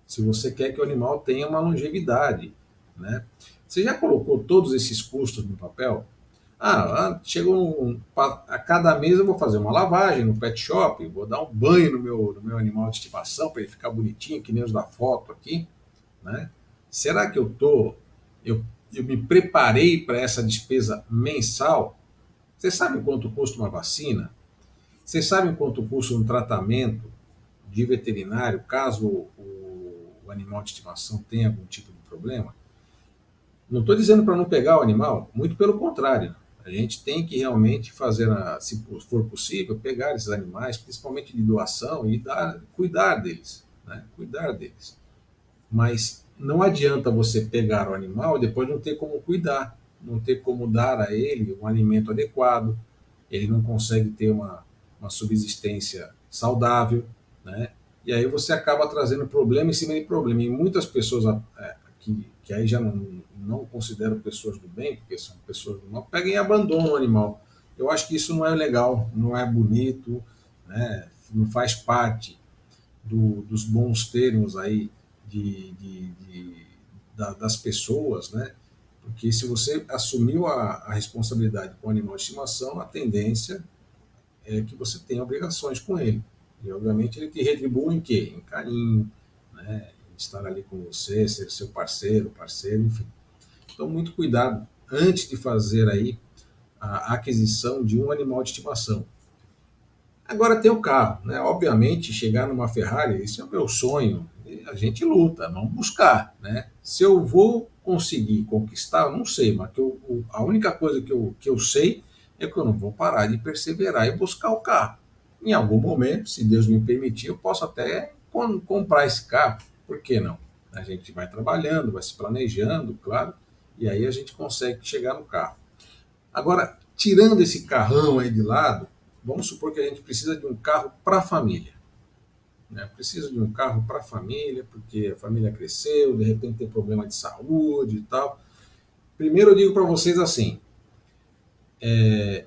se você quer que o animal tenha uma longevidade, né? Você já colocou todos esses custos no papel? A cada mês eu vou fazer uma lavagem no pet shop, vou dar um banho no meu animal de estimação para ele ficar bonitinho, que nem os da foto aqui, né? Será que eu me preparei para essa despesa mensal? Vocês sabem quanto custa uma vacina? Vocês sabem quanto custa um tratamento de veterinário caso o animal de estimação tenha algum tipo de problema? Não estou dizendo para não pegar o animal, muito pelo contrário. A gente tem que realmente fazer, se for possível, pegar esses animais, principalmente de doação, e cuidar deles, né? Cuidar deles. Mas não adianta você pegar o animal e depois não ter como cuidar, não ter como dar a ele um alimento adequado, ele não consegue ter uma subsistência saudável, né? E aí você acaba trazendo problema em cima de problema. E muitas pessoas que aí já não considero pessoas do bem, porque são pessoas do mal, pegam e abandonam o animal. Eu acho que isso não é legal, não é bonito, né? Não faz parte dos bons termos aí das pessoas, né? Porque se você assumiu a responsabilidade com o animal de estimação, a tendência é que você tenha obrigações com ele. E, obviamente, ele te retribui em quê? Em carinho, né? Em estar ali com você, ser seu parceiro, enfim. Então, muito cuidado antes de fazer aí a aquisição de um animal de estimação. Agora tem o carro, né? Obviamente, chegar numa Ferrari, esse é o meu sonho. E a gente luta, vamos buscar, né? Se eu vou conseguir conquistar, eu não sei, mas a única coisa que eu sei é que eu não vou parar de perseverar e buscar o carro. Em algum momento, se Deus me permitir, eu posso até comprar esse carro. Por que não? A gente vai trabalhando, vai se planejando, claro, e aí a gente consegue chegar no carro. Agora, tirando esse carrão aí de lado, vamos supor que a gente precisa de um carro para a família. Né? Precisa de um carro para a família, porque a família cresceu, de repente tem problema de saúde e tal. Primeiro eu digo para vocês assim,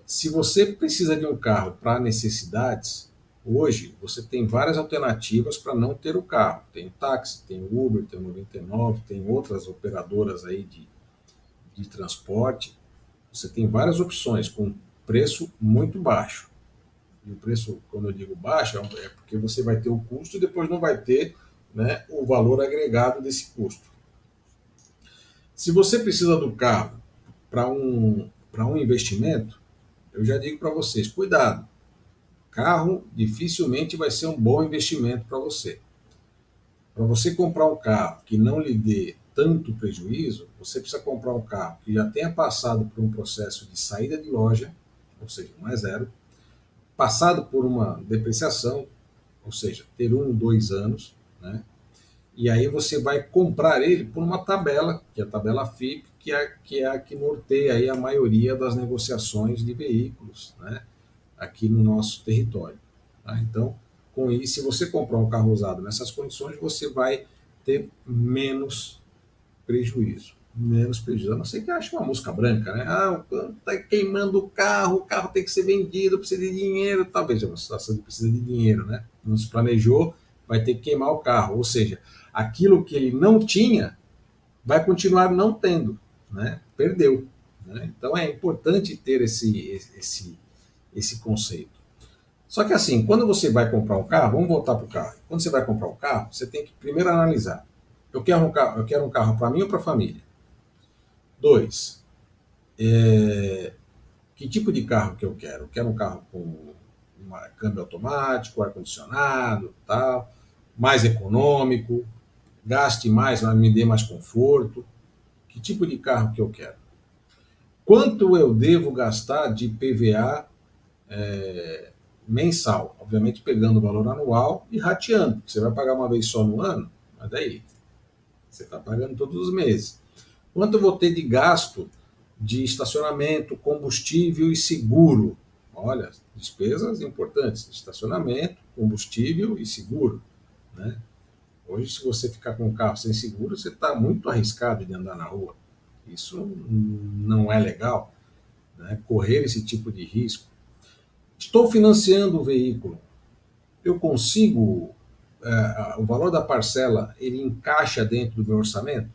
se você precisa de um carro para necessidades, hoje você tem várias alternativas para não ter o carro. Tem o táxi, tem o Uber, tem o 99, tem outras operadoras aí de transporte. Você tem várias opções com preço muito baixo. E o preço, quando eu digo baixo, é porque você vai ter o custo e depois não vai ter, né, o valor agregado desse custo. Se você precisa do carro para um investimento, eu já digo para vocês, cuidado. Carro dificilmente vai ser um bom investimento para você. Para você comprar um carro que não lhe dê tanto prejuízo, você precisa comprar um carro que já tenha passado por um processo de saída de loja, ou seja, não é zero, passado por uma depreciação, ou seja, ter 1, 2 anos, né? E aí você vai comprar ele por uma tabela, que é a tabela FIP, que é a que norteia aí a maioria das negociações de veículos, né, aqui no nosso território. Tá? Então, com isso, se você comprar um carro usado nessas condições, você vai ter menos prejuízo. Menos prejuízo. A não ser que ache uma mosca branca, né? Ah, está queimando o carro tem que ser vendido, precisa de dinheiro. Talvez é uma situação que precisa de dinheiro, né? Não se planejou, vai ter que queimar o carro. Ou seja, aquilo que ele não tinha, vai continuar não tendo, né? Perdeu. Né? Então é importante ter esse conceito. Só que assim, quando você vai comprar um carro, vamos voltar para o carro. Quando você vai comprar um carro, você tem que primeiro analisar. Eu quero um carro para mim ou para a família? Dois, que tipo de carro que eu quero? Eu quero um carro com câmbio automático, ar-condicionado, tal, mais econômico, gaste mais, mas me dê mais conforto. Que tipo de carro que eu quero? Quanto eu devo gastar de PVA mensal? Obviamente pegando o valor anual e rateando, porque você vai pagar uma vez só no ano, mas daí você está pagando todos os meses. Quanto eu vou ter de gasto de estacionamento, combustível e seguro? Olha, despesas importantes: estacionamento, combustível e seguro. Né? Hoje, se você ficar com o carro sem seguro, você está muito arriscado de andar na rua. Isso não é legal, né? Correr esse tipo de risco. Estou financiando o veículo. Eu consigo, o valor da parcela, ele encaixa dentro do meu orçamento?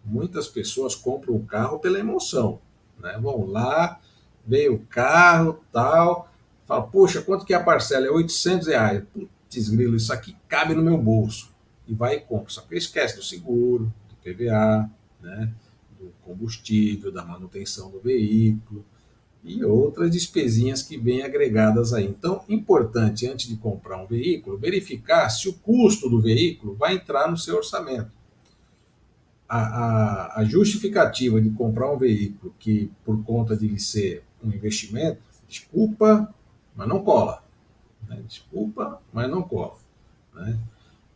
Muitas pessoas compram o carro pela emoção, né? Vão lá, vê o carro, tal, fala, poxa, quanto que é a parcela? É R$ 800. Putz, grilo, isso aqui cabe no meu bolso. E vai e compra. Só que esquece do seguro, do PVA, né? Do combustível, da manutenção do veículo e outras despesinhas que vêm agregadas aí. Então, importante, antes de comprar um veículo, verificar se o custo do veículo vai entrar no seu orçamento. A justificativa de comprar um veículo que, por conta de ele ser um investimento, desculpa, mas não cola. Né? Desculpa, mas não cola. Né?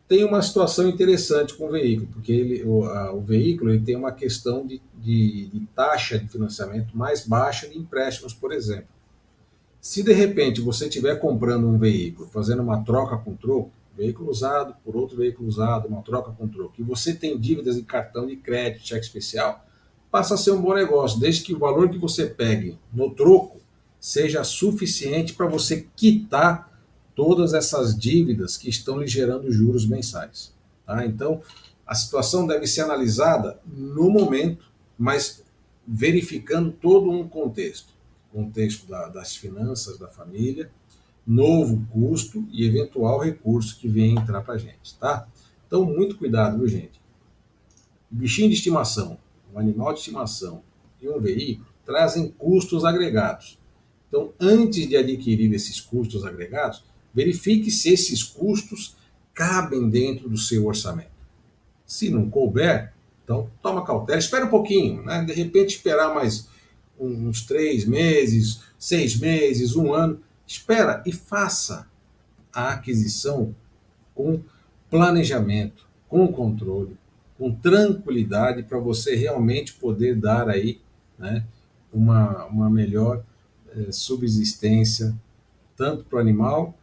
Tem uma situação interessante com o veículo, porque o veículo ele tem uma questão de taxa de financiamento mais baixa de empréstimos, por exemplo. Se de repente você estiver comprando um veículo, fazendo uma troca com troco, veículo usado por outro veículo usado, uma troca com troco, e você tem dívidas de cartão de crédito, cheque especial, passa a ser um bom negócio, desde que o valor que você pegue no troco seja suficiente para você quitar todas essas dívidas que estão lhe gerando juros mensais. Tá? Então, a situação deve ser analisada no momento, mas verificando todo um contexto das finanças da família, novo custo e eventual recurso que venha entrar para a gente, tá? Então, muito cuidado, viu, gente? O bichinho de estimação, um animal de estimação e um veículo trazem custos agregados. Então, antes de adquirir esses custos agregados, verifique se esses custos cabem dentro do seu orçamento. Se não couber, então toma cautela, espera um pouquinho, né? De repente esperar mais uns 3 meses, 6 meses, um ano, espera e faça a aquisição com planejamento, com controle, com tranquilidade, para você realmente poder dar aí, né, uma melhor subsistência, tanto para o animal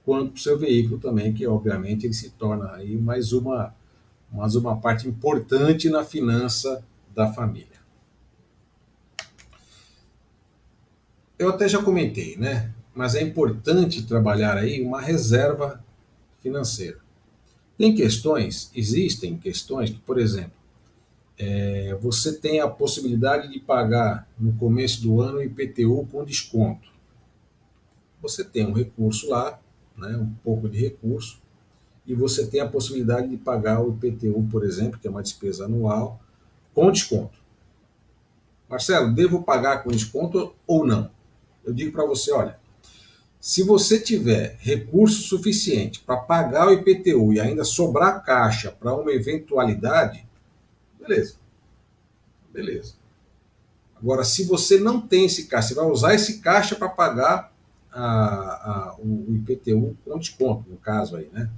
quanto para o seu veículo também, que obviamente ele se torna aí mais uma parte importante na finança da família. Eu até já comentei, né? Mas é importante trabalhar aí uma reserva financeira. Existem questões que, por exemplo, você tem a possibilidade de pagar no começo do ano o IPTU com desconto. Você tem um recurso lá, né, um pouco de recurso, e você tem a possibilidade de pagar o IPTU, por exemplo, que é uma despesa anual, com desconto. Marcelo, devo pagar com desconto ou não? Eu digo para você, olha, se você tiver recurso suficiente para pagar o IPTU e ainda sobrar caixa para uma eventualidade, beleza. Beleza. Agora, se você não tem esse caixa, você vai usar esse caixa para pagar o IPTU com desconto, no caso aí, né?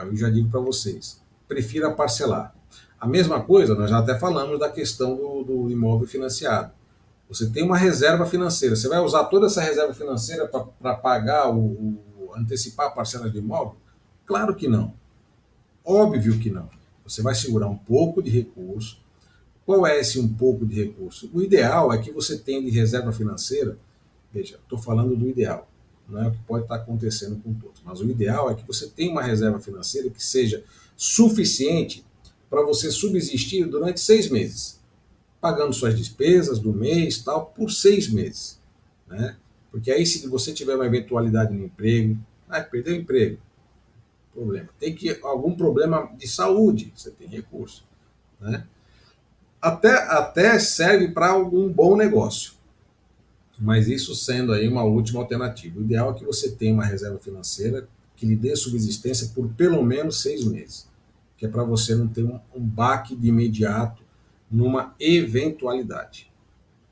eu já digo para vocês, prefira parcelar. A mesma coisa, nós já até falamos da questão do imóvel financiado. Você tem uma reserva financeira, você vai usar toda essa reserva financeira para pagar antecipar a parcela do imóvel? Claro que não. Óbvio que não. Você vai segurar um pouco de recurso. Qual é esse um pouco de recurso? O ideal é que você tenha de reserva financeira, veja, estou falando do ideal, não é o que pode estar acontecendo com todos, mas o ideal é que você tenha uma reserva financeira que seja suficiente para você subsistir durante 6 meses, pagando suas despesas do mês, tal, por 6 meses. Né? Porque aí, se você tiver uma eventualidade no emprego, perdeu o emprego, problema. Tem que algum problema de saúde, você tem recurso. Né? Até serve para algum bom negócio. Mas isso sendo aí uma última alternativa. O ideal é que você tenha uma reserva financeira que lhe dê subsistência por pelo menos 6 meses, que é para você não ter um baque de imediato numa eventualidade,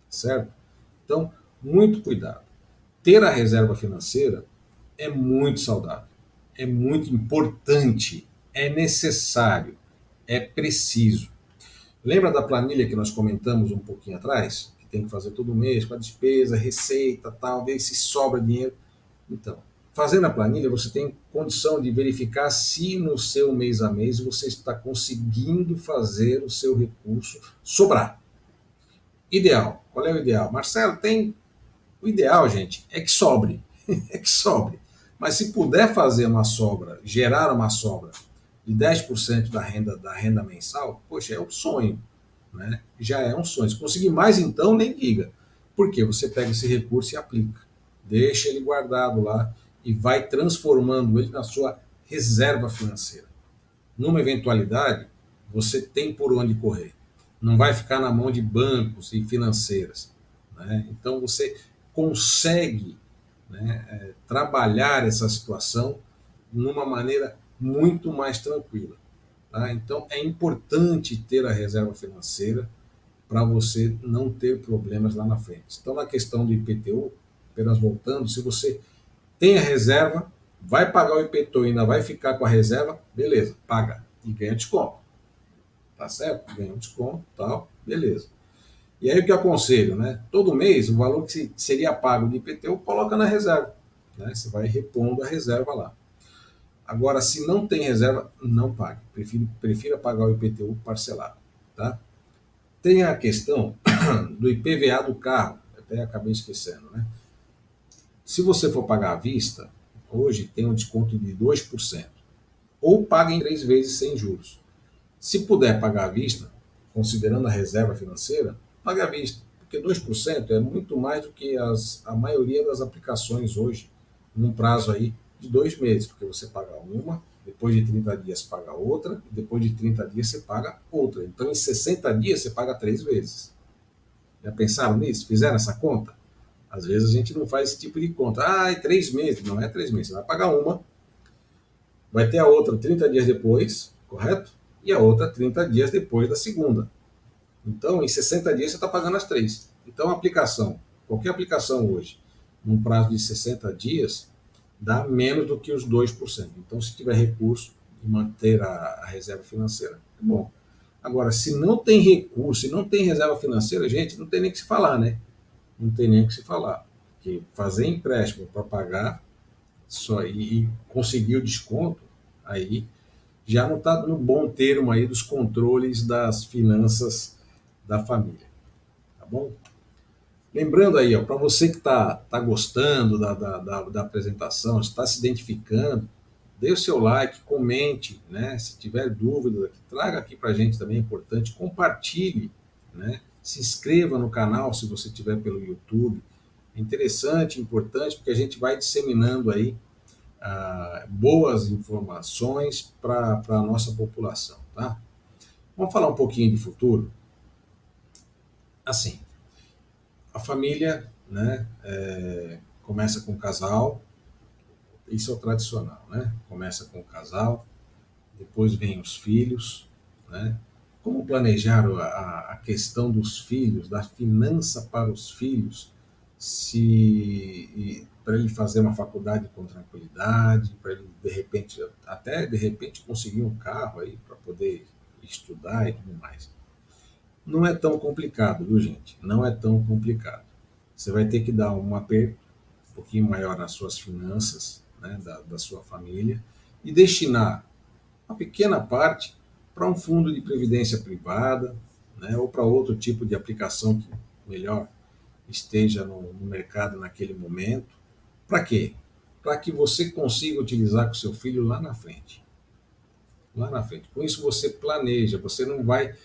certo? Então, muito cuidado. Ter a reserva financeira é muito saudável, é muito importante, é necessário, é preciso. Lembra da planilha que nós comentamos um pouquinho atrás? Que tem que fazer todo mês com a despesa, receita, tal, ver se sobra dinheiro. Então, fazendo a planilha, você tem condição de verificar se no seu mês a mês você está conseguindo fazer o seu recurso sobrar. Ideal. Qual é o ideal? Marcelo, o ideal, gente, é que sobre. É que sobre. Mas se puder fazer uma sobra, gerar uma sobra de 10% da renda mensal, poxa, é um sonho. Né? Já é um sonho. Se conseguir mais, então, nem diga. Porque você pega esse recurso e aplica. Deixa ele guardado lá e vai transformando ele na sua reserva financeira. Numa eventualidade, você tem por onde correr. Não vai ficar na mão de bancos e financeiras. Né? Então, você consegue, né, trabalhar essa situação numa maneira muito mais tranquila. Tá? Então, é importante ter a reserva financeira para você não ter problemas lá na frente. Então, na questão do IPTU, apenas voltando, se você tem a reserva, vai pagar o IPTU e ainda vai ficar com a reserva, beleza, paga e ganha desconto. Tá certo? Ganha um desconto, tal, beleza. E aí o que eu aconselho, né? Todo mês, o valor que seria pago de IPTU, coloca na reserva. Né? Você vai repondo a reserva lá. Agora, se não tem reserva, não pague. Prefira pagar o IPTU parcelado. Tá? Tem a questão do IPVA do carro, até acabei esquecendo. Né? Se você for pagar à vista, hoje tem um desconto de 2%. Ou paga em 3 vezes sem juros. Se puder pagar à vista, considerando a reserva financeira, pague à vista. Porque 2% é muito mais do que a maioria das aplicações hoje, num prazo aí de 2 meses, porque você paga uma, depois de 30 dias paga outra, e depois de 30 dias você paga outra. Então, em 60 dias você paga 3 vezes. Já pensaram nisso? Fizeram essa conta? Às vezes a gente não faz esse tipo de conta. É 3 meses. Não é 3 meses. Você vai pagar uma, vai ter a outra 30 dias depois, correto? E a outra 30 dias depois da segunda. Então, em 60 dias você está pagando as 3. Então, a aplicação, qualquer aplicação hoje, num prazo de 60 dias, dá menos do que os 2%. Então, se tiver recurso e manter a reserva financeira, é bom. Agora, se não tem recurso, se não tem reserva financeira, gente, não tem nem que se falar, né? Não tem nem que se falar. Porque fazer empréstimo para pagar só e conseguir o desconto, aí já não está no bom termo aí dos controles das finanças da família. Tá bom? Lembrando aí, para você que tá gostando da apresentação, está se identificando, dê o seu like, comente, né? Se tiver dúvida, traga aqui para a gente também, é importante, compartilhe, né? Se inscreva no canal se você estiver pelo YouTube. É interessante, importante, porque a gente vai disseminando aí boas informações para a nossa população, tá? Vamos falar um pouquinho de futuro? Assim, a família, né, começa com o casal, isso é o tradicional, né? Começa com o casal, depois vem os filhos, né? Como planejar a questão dos filhos, da finança para os filhos, se para ele fazer uma faculdade com tranquilidade, para ele de repente conseguir um carro aí para poder estudar e tudo mais. Não é tão complicado, viu, gente? Não é tão complicado. Você vai ter que dar um aperto um pouquinho maior nas suas finanças, né, da sua família, e destinar uma pequena parte para um fundo de previdência privada, né, ou para outro tipo de aplicação que melhor esteja no mercado naquele momento. Para quê? Para que você consiga utilizar com seu filho lá na frente. Lá na frente. Com isso você planeja, você não vai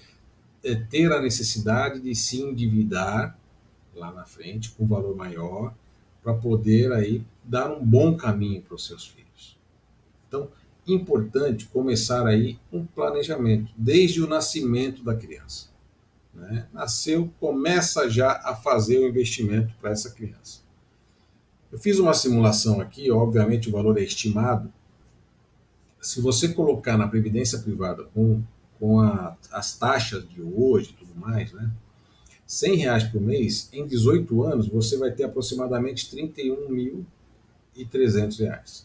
ter a necessidade de se endividar lá na frente com um valor maior para poder aí dar um bom caminho para os seus filhos. Então, importante começar aí um planejamento desde o nascimento da criança. Né? Nasceu, começa já a fazer o investimento para essa criança. Eu fiz uma simulação aqui, obviamente o valor é estimado. Se você colocar na previdência privada com as taxas de hoje e tudo mais, né? R$ 100 por mês, em 18 anos, você vai ter aproximadamente R$ 31.300.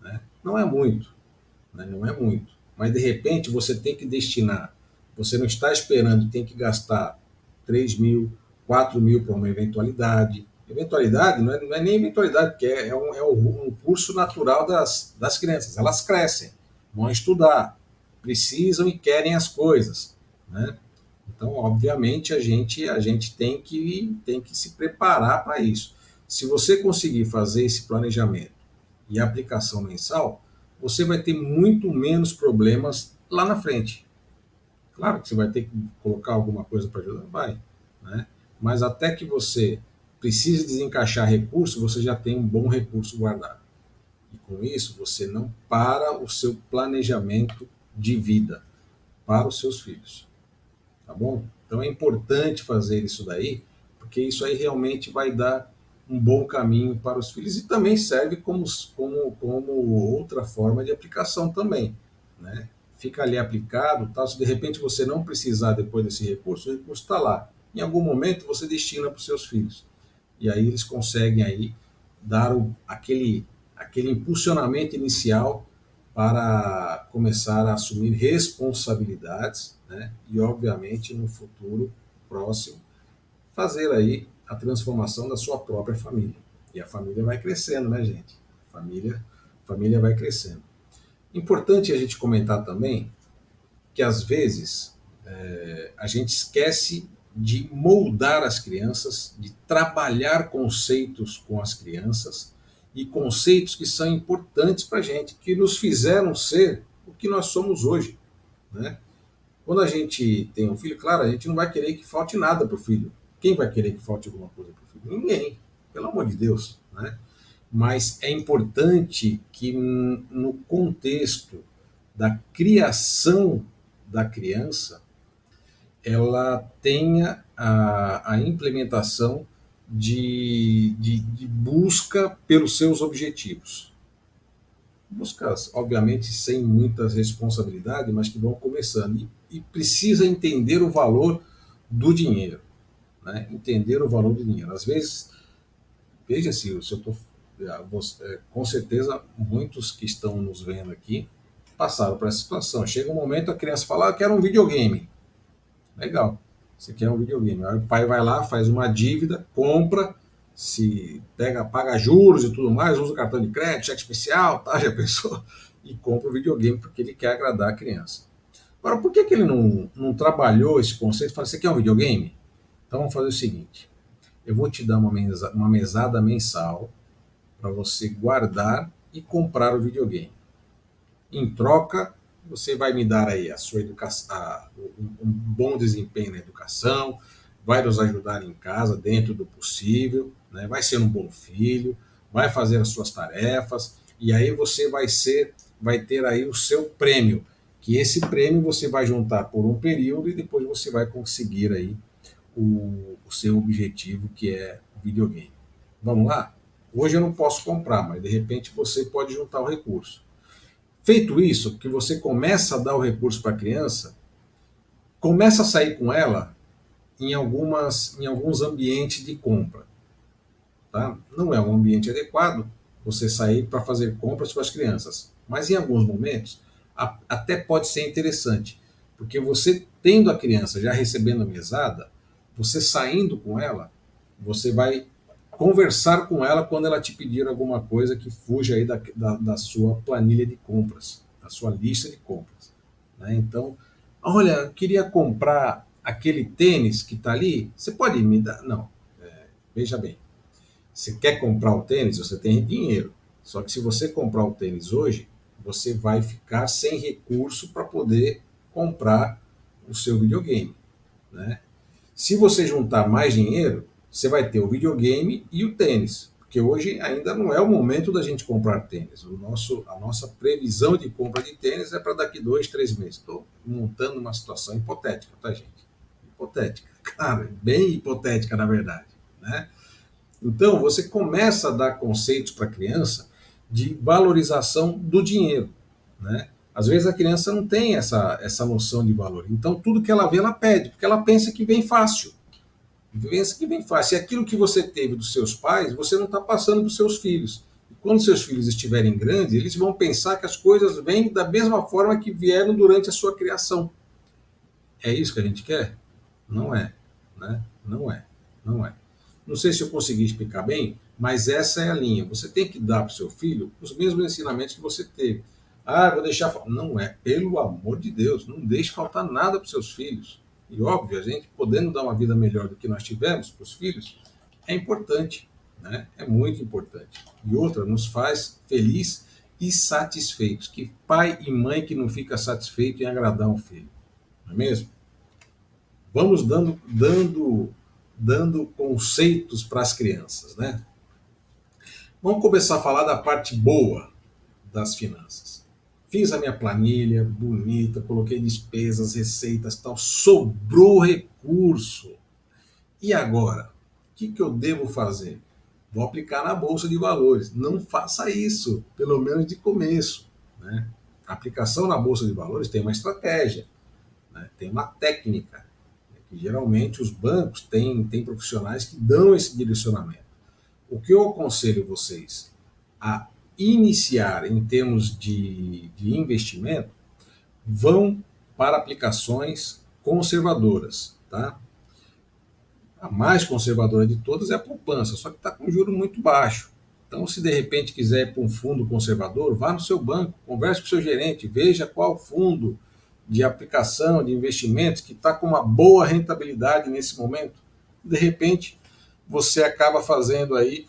Né? Não é muito, né? Não é muito. Mas, de repente, você tem que destinar, você não está esperando, tem que gastar 3.000, 4.000 para uma eventualidade. Eventualidade não é nem eventualidade, porque um curso natural das crianças. Elas crescem, vão estudar, precisam e querem as coisas, né? Então, obviamente, a gente tem que se preparar para isso. Se você conseguir fazer esse planejamento e aplicação mensal, você vai ter muito menos problemas lá na frente. Claro que você vai ter que colocar alguma coisa para ajudar, vai, né? Mas até que você precise desencaixar recurso, você já tem um bom recurso guardado. E com isso, você não para o seu planejamento de vida para os seus filhos. Tá bom? Então é importante fazer isso daí, porque isso aí realmente vai dar um bom caminho para os filhos e também serve como outra forma de aplicação também, né? Fica ali aplicado, tá? Se de repente você não precisar depois desse recurso, o recurso está lá. Em algum momento você destina para os seus filhos. E aí eles conseguem aí dar aquele impulsionamento inicial para começar a assumir responsabilidades, né? E obviamente no futuro próximo fazer aí a transformação da sua própria família. E a família vai crescendo, né, gente? A família vai crescendo. Importante a gente comentar também que às vezes a gente esquece de moldar as crianças, de trabalhar conceitos com as crianças e conceitos que são importantes para a gente, que nos fizeram ser o que nós somos hoje, né? Quando a gente tem um filho, claro, a gente não vai querer que falte nada para o filho. Quem vai querer que falte alguma coisa para o filho? Ninguém, pelo amor de Deus, né? Mas é importante que no contexto da criação da criança, ela tenha a implementação de busca pelos seus objetivos. Buscas, obviamente, sem muitas responsabilidades, mas que vão começando. E precisa entender o valor do dinheiro. Né? Entender o valor do dinheiro. Às vezes, veja se eu estou. Com certeza, muitos que estão nos vendo aqui passaram por essa situação. Chega um momento, a criança fala: eu quero um videogame. Legal, você quer um videogame. Aí o pai vai lá, faz uma dívida, compra, se pega, paga juros e tudo mais, usa o cartão de crédito, cheque especial, tá, já pensou? E compra o videogame porque ele quer agradar a criança. Agora, por que ele não trabalhou esse conceito? Fala, você quer um videogame? Então vamos fazer o seguinte, eu vou te dar uma mesada mensal para você guardar e comprar o videogame. Em troca, você vai me dar aí a sua educação, um bom desempenho na educação, vai nos ajudar em casa dentro do possível, né? Vai ser um bom filho, vai fazer as suas tarefas e aí você vai ter aí o seu prêmio, que esse prêmio você vai juntar por um período e depois você vai conseguir aí o seu objetivo, que é o videogame. Vamos lá? Hoje eu não posso comprar, mas de repente você pode juntar o recurso. Feito isso, que você começa a dar o recurso para a criança, começa a sair com ela em alguns ambientes de compra. tá? Não é um ambiente adequado você sair para fazer compras com as crianças, mas em alguns momentos até pode ser interessante, porque você tendo a criança já recebendo a mesada, você saindo com ela, você vai conversar com ela quando ela te pedir alguma coisa que fuja aí da sua planilha de compras, da sua lista de compras, né? Então, olha, eu queria comprar aquele tênis que está ali, você pode me dar? Não, veja bem, você quer comprar o tênis, você tem dinheiro. Só que se você comprar o tênis hoje, você vai ficar sem recurso para poder comprar o seu videogame, né? Se você juntar mais dinheiro, você vai ter o videogame e o tênis, porque hoje ainda não é o momento da gente comprar tênis. A nossa previsão de compra de tênis é para daqui 2, 3 meses. Estou montando uma situação hipotética, tá, gente? Hipotética, cara, bem hipotética na verdade, né? Então, você começa a dar conceitos para a criança de valorização do dinheiro, né? Às vezes a criança não tem essa noção de valor. Então, tudo que ela vê, ela pede, porque ela pensa que vem fácil. Pensa que vem fácil. E aquilo que você teve dos seus pais, você não está passando para os seus filhos. E quando seus filhos estiverem grandes, eles vão pensar que as coisas vêm da mesma forma que vieram durante a sua criação. É isso que a gente quer? Não é, né? Não é, não é. Não sei se eu consegui explicar bem, mas essa é a linha. Você tem que dar para o seu filho os mesmos ensinamentos que você teve. Ah, vou deixar. Não é, pelo amor de Deus, não deixe faltar nada para os seus filhos. E óbvio, a gente podendo dar uma vida melhor do que nós tivemos para os filhos, é importante, né? É muito importante. E outra, nos faz feliz e satisfeitos. Que pai e mãe que não fica satisfeito em agradar um filho, não é mesmo? Vamos dando conceitos para as crianças, né? Vamos começar a falar da parte boa das finanças. Fiz a minha planilha bonita, coloquei despesas, receitas, tal, sobrou recurso. E agora? O que eu devo fazer? Vou aplicar na bolsa de valores. Não faça isso, pelo menos de começo, né? A aplicação na bolsa de valores tem uma estratégia, né? Tem uma técnica, que geralmente os bancos têm profissionais que dão esse direcionamento. O que eu aconselho vocês a iniciar em termos de investimento, vão para aplicações conservadoras, tá? A mais conservadora de todas é a poupança, só que está com juro muito baixo. Então, se de repente quiser ir para um fundo conservador, vá no seu banco, converse com o seu gerente, veja qual fundo de aplicação, de investimentos que está com uma boa rentabilidade nesse momento. De repente, você acaba fazendo aí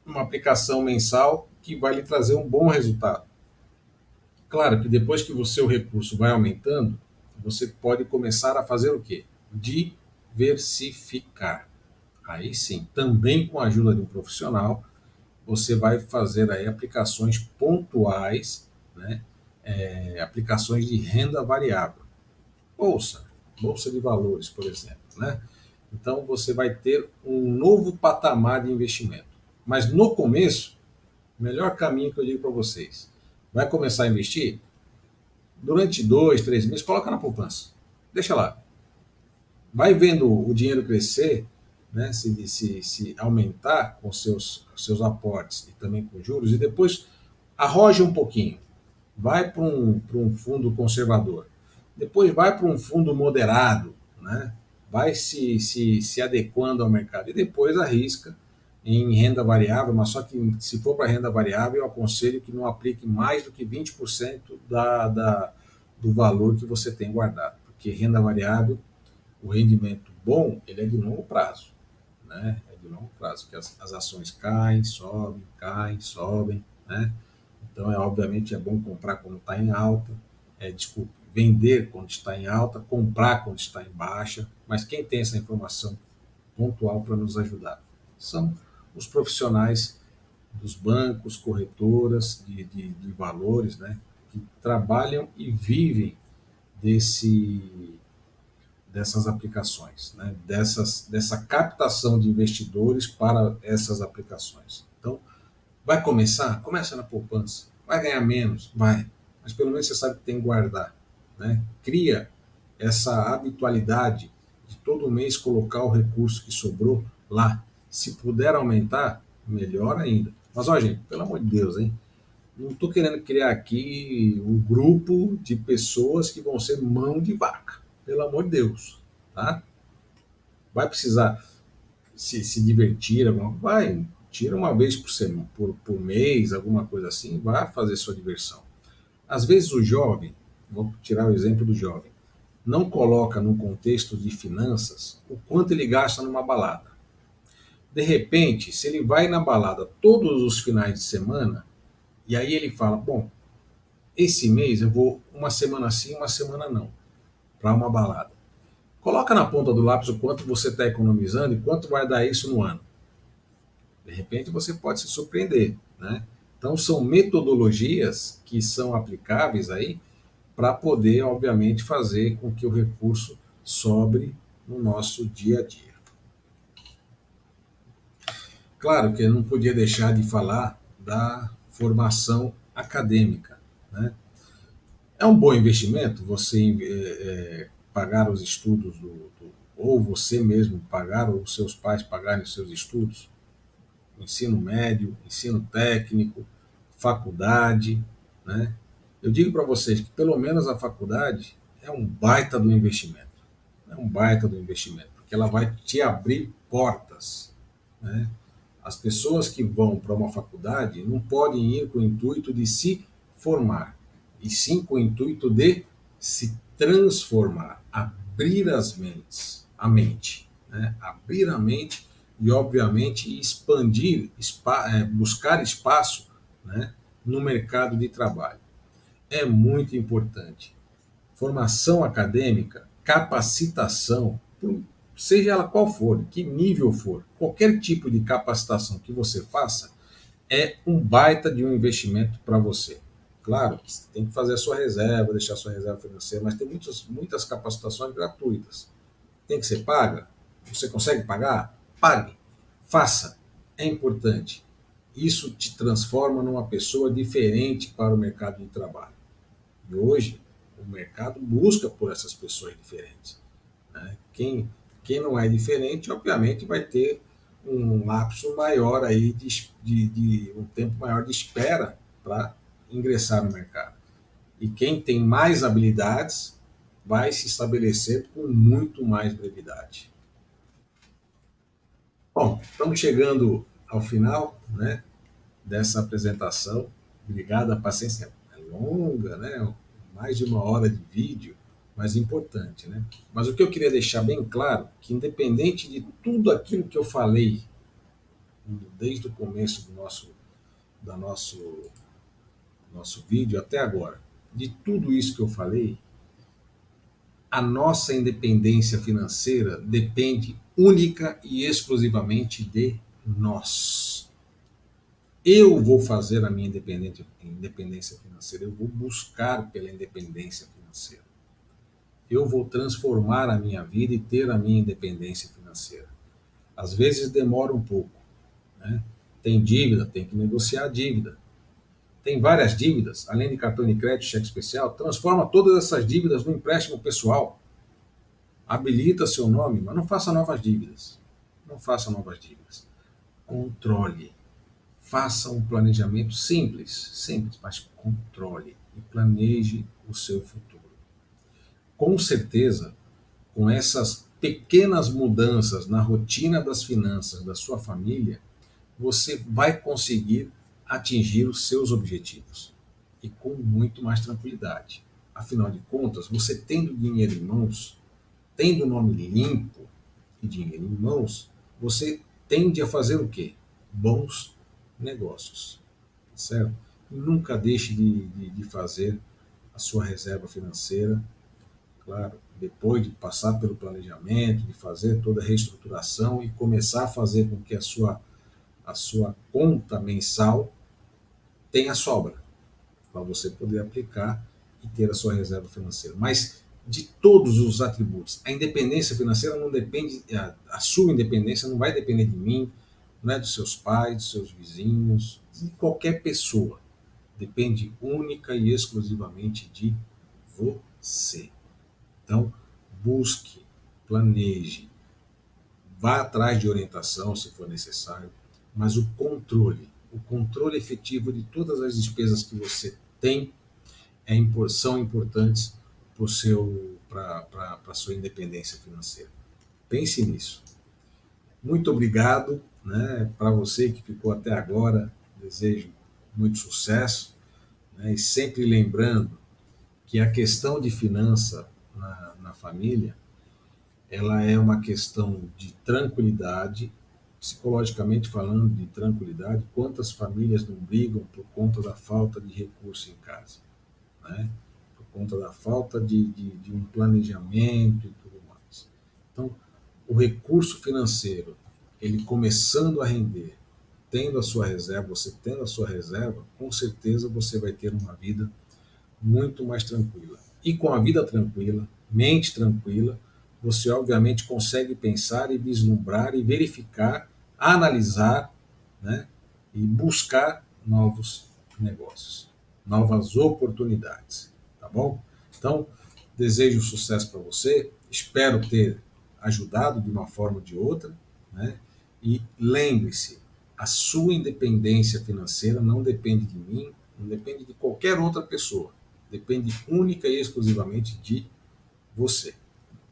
uma aplicação mensal que vai lhe trazer um bom resultado. Claro que depois que o seu recurso vai aumentando, você pode começar a fazer o quê? Diversificar. Aí sim, também com a ajuda de um profissional, você vai fazer aí aplicações pontuais, né? Aplicações de renda variável. Bolsa de valores, por exemplo, né? Então você vai ter um novo patamar de investimento. Mas no começo, o melhor caminho que eu digo para vocês, vai começar a investir? Durante 2, 3 meses, coloca na poupança. Deixa lá. Vai vendo o dinheiro crescer, né? Se aumentar com seus aportes e também com juros, e depois arroja um pouquinho. Vai para um fundo conservador. Depois vai para um fundo moderado, né? Vai se adequando ao mercado. E depois arrisca em renda variável, mas só que se for para renda variável, eu aconselho que não aplique mais do que 20% do valor que você tem guardado. Porque renda variável, o rendimento bom, ele é de longo prazo, né? É de longo prazo, porque as ações caem, sobem, né? Então, obviamente, é bom comprar quando está em alta, desculpe, vender quando está em alta, comprar quando está em baixa, mas quem tem essa informação pontual para nos ajudar são os profissionais dos bancos, corretoras de valores, né, que trabalham e vivem dessas aplicações, né, dessa captação de investidores para essas aplicações. Então, vai começar? Começa na poupança. Vai ganhar menos? Vai. Mas pelo menos você sabe que tem que guardar, né? Cria essa habitualidade de todo mês colocar o recurso que sobrou lá. Se puder aumentar, melhor ainda. Mas, ó, gente, pelo amor de Deus, hein? Não estou querendo criar aqui um grupo de pessoas que vão ser mão de vaca. Pelo amor de Deus, tá? Vai precisar se divertir, vai, tira uma vez por semana, por mês, alguma coisa assim, vai fazer sua diversão. Às vezes o jovem, vou tirar o exemplo do jovem, não coloca no contexto de finanças o quanto ele gasta numa balada. De repente, se ele vai na balada todos os finais de semana, e aí ele fala, bom, esse mês eu vou uma semana sim, uma semana não, para uma balada. Coloca na ponta do lápis o quanto você está economizando e quanto vai dar isso no ano. De repente você pode se surpreender, né? Então são metodologias que são aplicáveis aí para poder, obviamente, fazer com que o recurso sobre no nosso dia a dia. Claro que eu não podia deixar de falar da formação acadêmica, né? É um bom investimento você pagar os estudos ou você mesmo pagar, ou seus pais pagarem os seus estudos, ensino médio, ensino técnico, faculdade, né? Eu digo para vocês que pelo menos a faculdade é um baita do investimento, é um baita do investimento, porque ela vai te abrir portas, né? As pessoas que vão para uma faculdade não podem ir com o intuito de se formar, e sim com o intuito de se transformar, abrir as mentes, a mente, né? Abrir a mente e, obviamente, expandir, buscar espaço, né, no mercado de trabalho. É muito importante. Formação acadêmica, capacitação, seja ela qual for, que nível for, qualquer tipo de capacitação que você faça, é um baita de um investimento para você. Claro que você tem que fazer a sua reserva, deixar a sua reserva financeira, mas tem muitas capacitações gratuitas. Tem que ser paga? Você consegue pagar? Pague. Faça. É importante. Isso te transforma numa pessoa diferente para o mercado de trabalho. E hoje, o mercado busca por essas pessoas diferentes, né? Quem não é diferente, obviamente, vai ter um lapso maior aí de um tempo maior de espera para ingressar no mercado. E quem tem mais habilidades vai se estabelecer com muito mais brevidade. Bom, estamos chegando ao final, né, dessa apresentação. Obrigado, a paciência é longa, né? Mais de uma hora de vídeo, mas importante, né? Mas o que eu queria deixar bem claro, que independente de tudo aquilo que eu falei desde o começo do nosso vídeo até agora, de tudo isso que eu falei, a nossa independência financeira depende única e exclusivamente de nós. Eu vou fazer a minha independência financeira, eu vou buscar pela independência financeira. Eu vou transformar a minha vida e ter a minha independência financeira. Às vezes demora um pouco, né? Tem dívida, tem que negociar a dívida. Tem várias dívidas, além de cartão de crédito, cheque especial, transforma todas essas dívidas no empréstimo pessoal. Habilita seu nome, mas não faça novas dívidas. Não faça novas dívidas. Controle. Faça um planejamento simples, mas controle e planeje o seu futuro. Com certeza, com essas pequenas mudanças na rotina das finanças da sua família, você vai conseguir atingir os seus objetivos e com muito mais tranquilidade. Afinal de contas, você tendo dinheiro em mãos, tendo o nome limpo e dinheiro em mãos, você tende a fazer o quê? Bons negócios, certo? Nunca deixe de fazer a sua reserva financeira, claro, depois de passar pelo planejamento, de fazer toda a reestruturação e começar a fazer com que a sua conta mensal tenha sobra, para você poder aplicar e ter a sua reserva financeira. Mas de todos os atributos, a independência financeira não depende, a sua independência não vai depender de mim, não é dos seus pais, dos seus vizinhos, de qualquer pessoa. Depende única e exclusivamente de você. Então, busque, planeje, vá atrás de orientação se for necessário, mas o controle efetivo de todas as despesas que você tem são importantes para a sua independência financeira. Pense nisso. Muito obrigado, né, para você que ficou até agora. Desejo muito sucesso, né, e sempre lembrando que a questão de finança na família, ela é uma questão de tranquilidade, psicologicamente falando, de tranquilidade. Quantas famílias não brigam por conta da falta de recurso em casa, né? Por conta da falta de um planejamento e tudo mais. Então, o recurso financeiro, ele começando a render, tendo a sua reserva, você tendo a sua reserva, com certeza você vai ter uma vida muito mais tranquila. E com a vida tranquila, mente tranquila, você obviamente consegue pensar e vislumbrar e verificar, analisar, né, e buscar novos negócios, novas oportunidades, tá bom? Então, desejo sucesso para você, espero ter ajudado de uma forma ou de outra, né? E lembre-se, a sua independência financeira não depende de mim, não depende de qualquer outra pessoa, depende única e exclusivamente de você,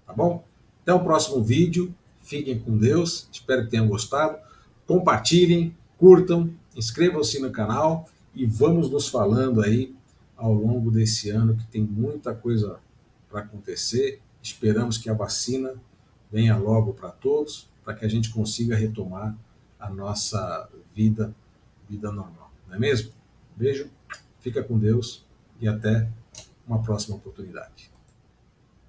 tá bom? Até o próximo vídeo, fiquem com Deus, espero que tenham gostado, compartilhem, curtam, inscrevam-se no canal e vamos nos falando aí ao longo desse ano, que tem muita coisa para acontecer. Esperamos que a vacina venha logo para todos, para que a gente consiga retomar a nossa vida normal, não é mesmo? Beijo, fica com Deus e até uma próxima oportunidade.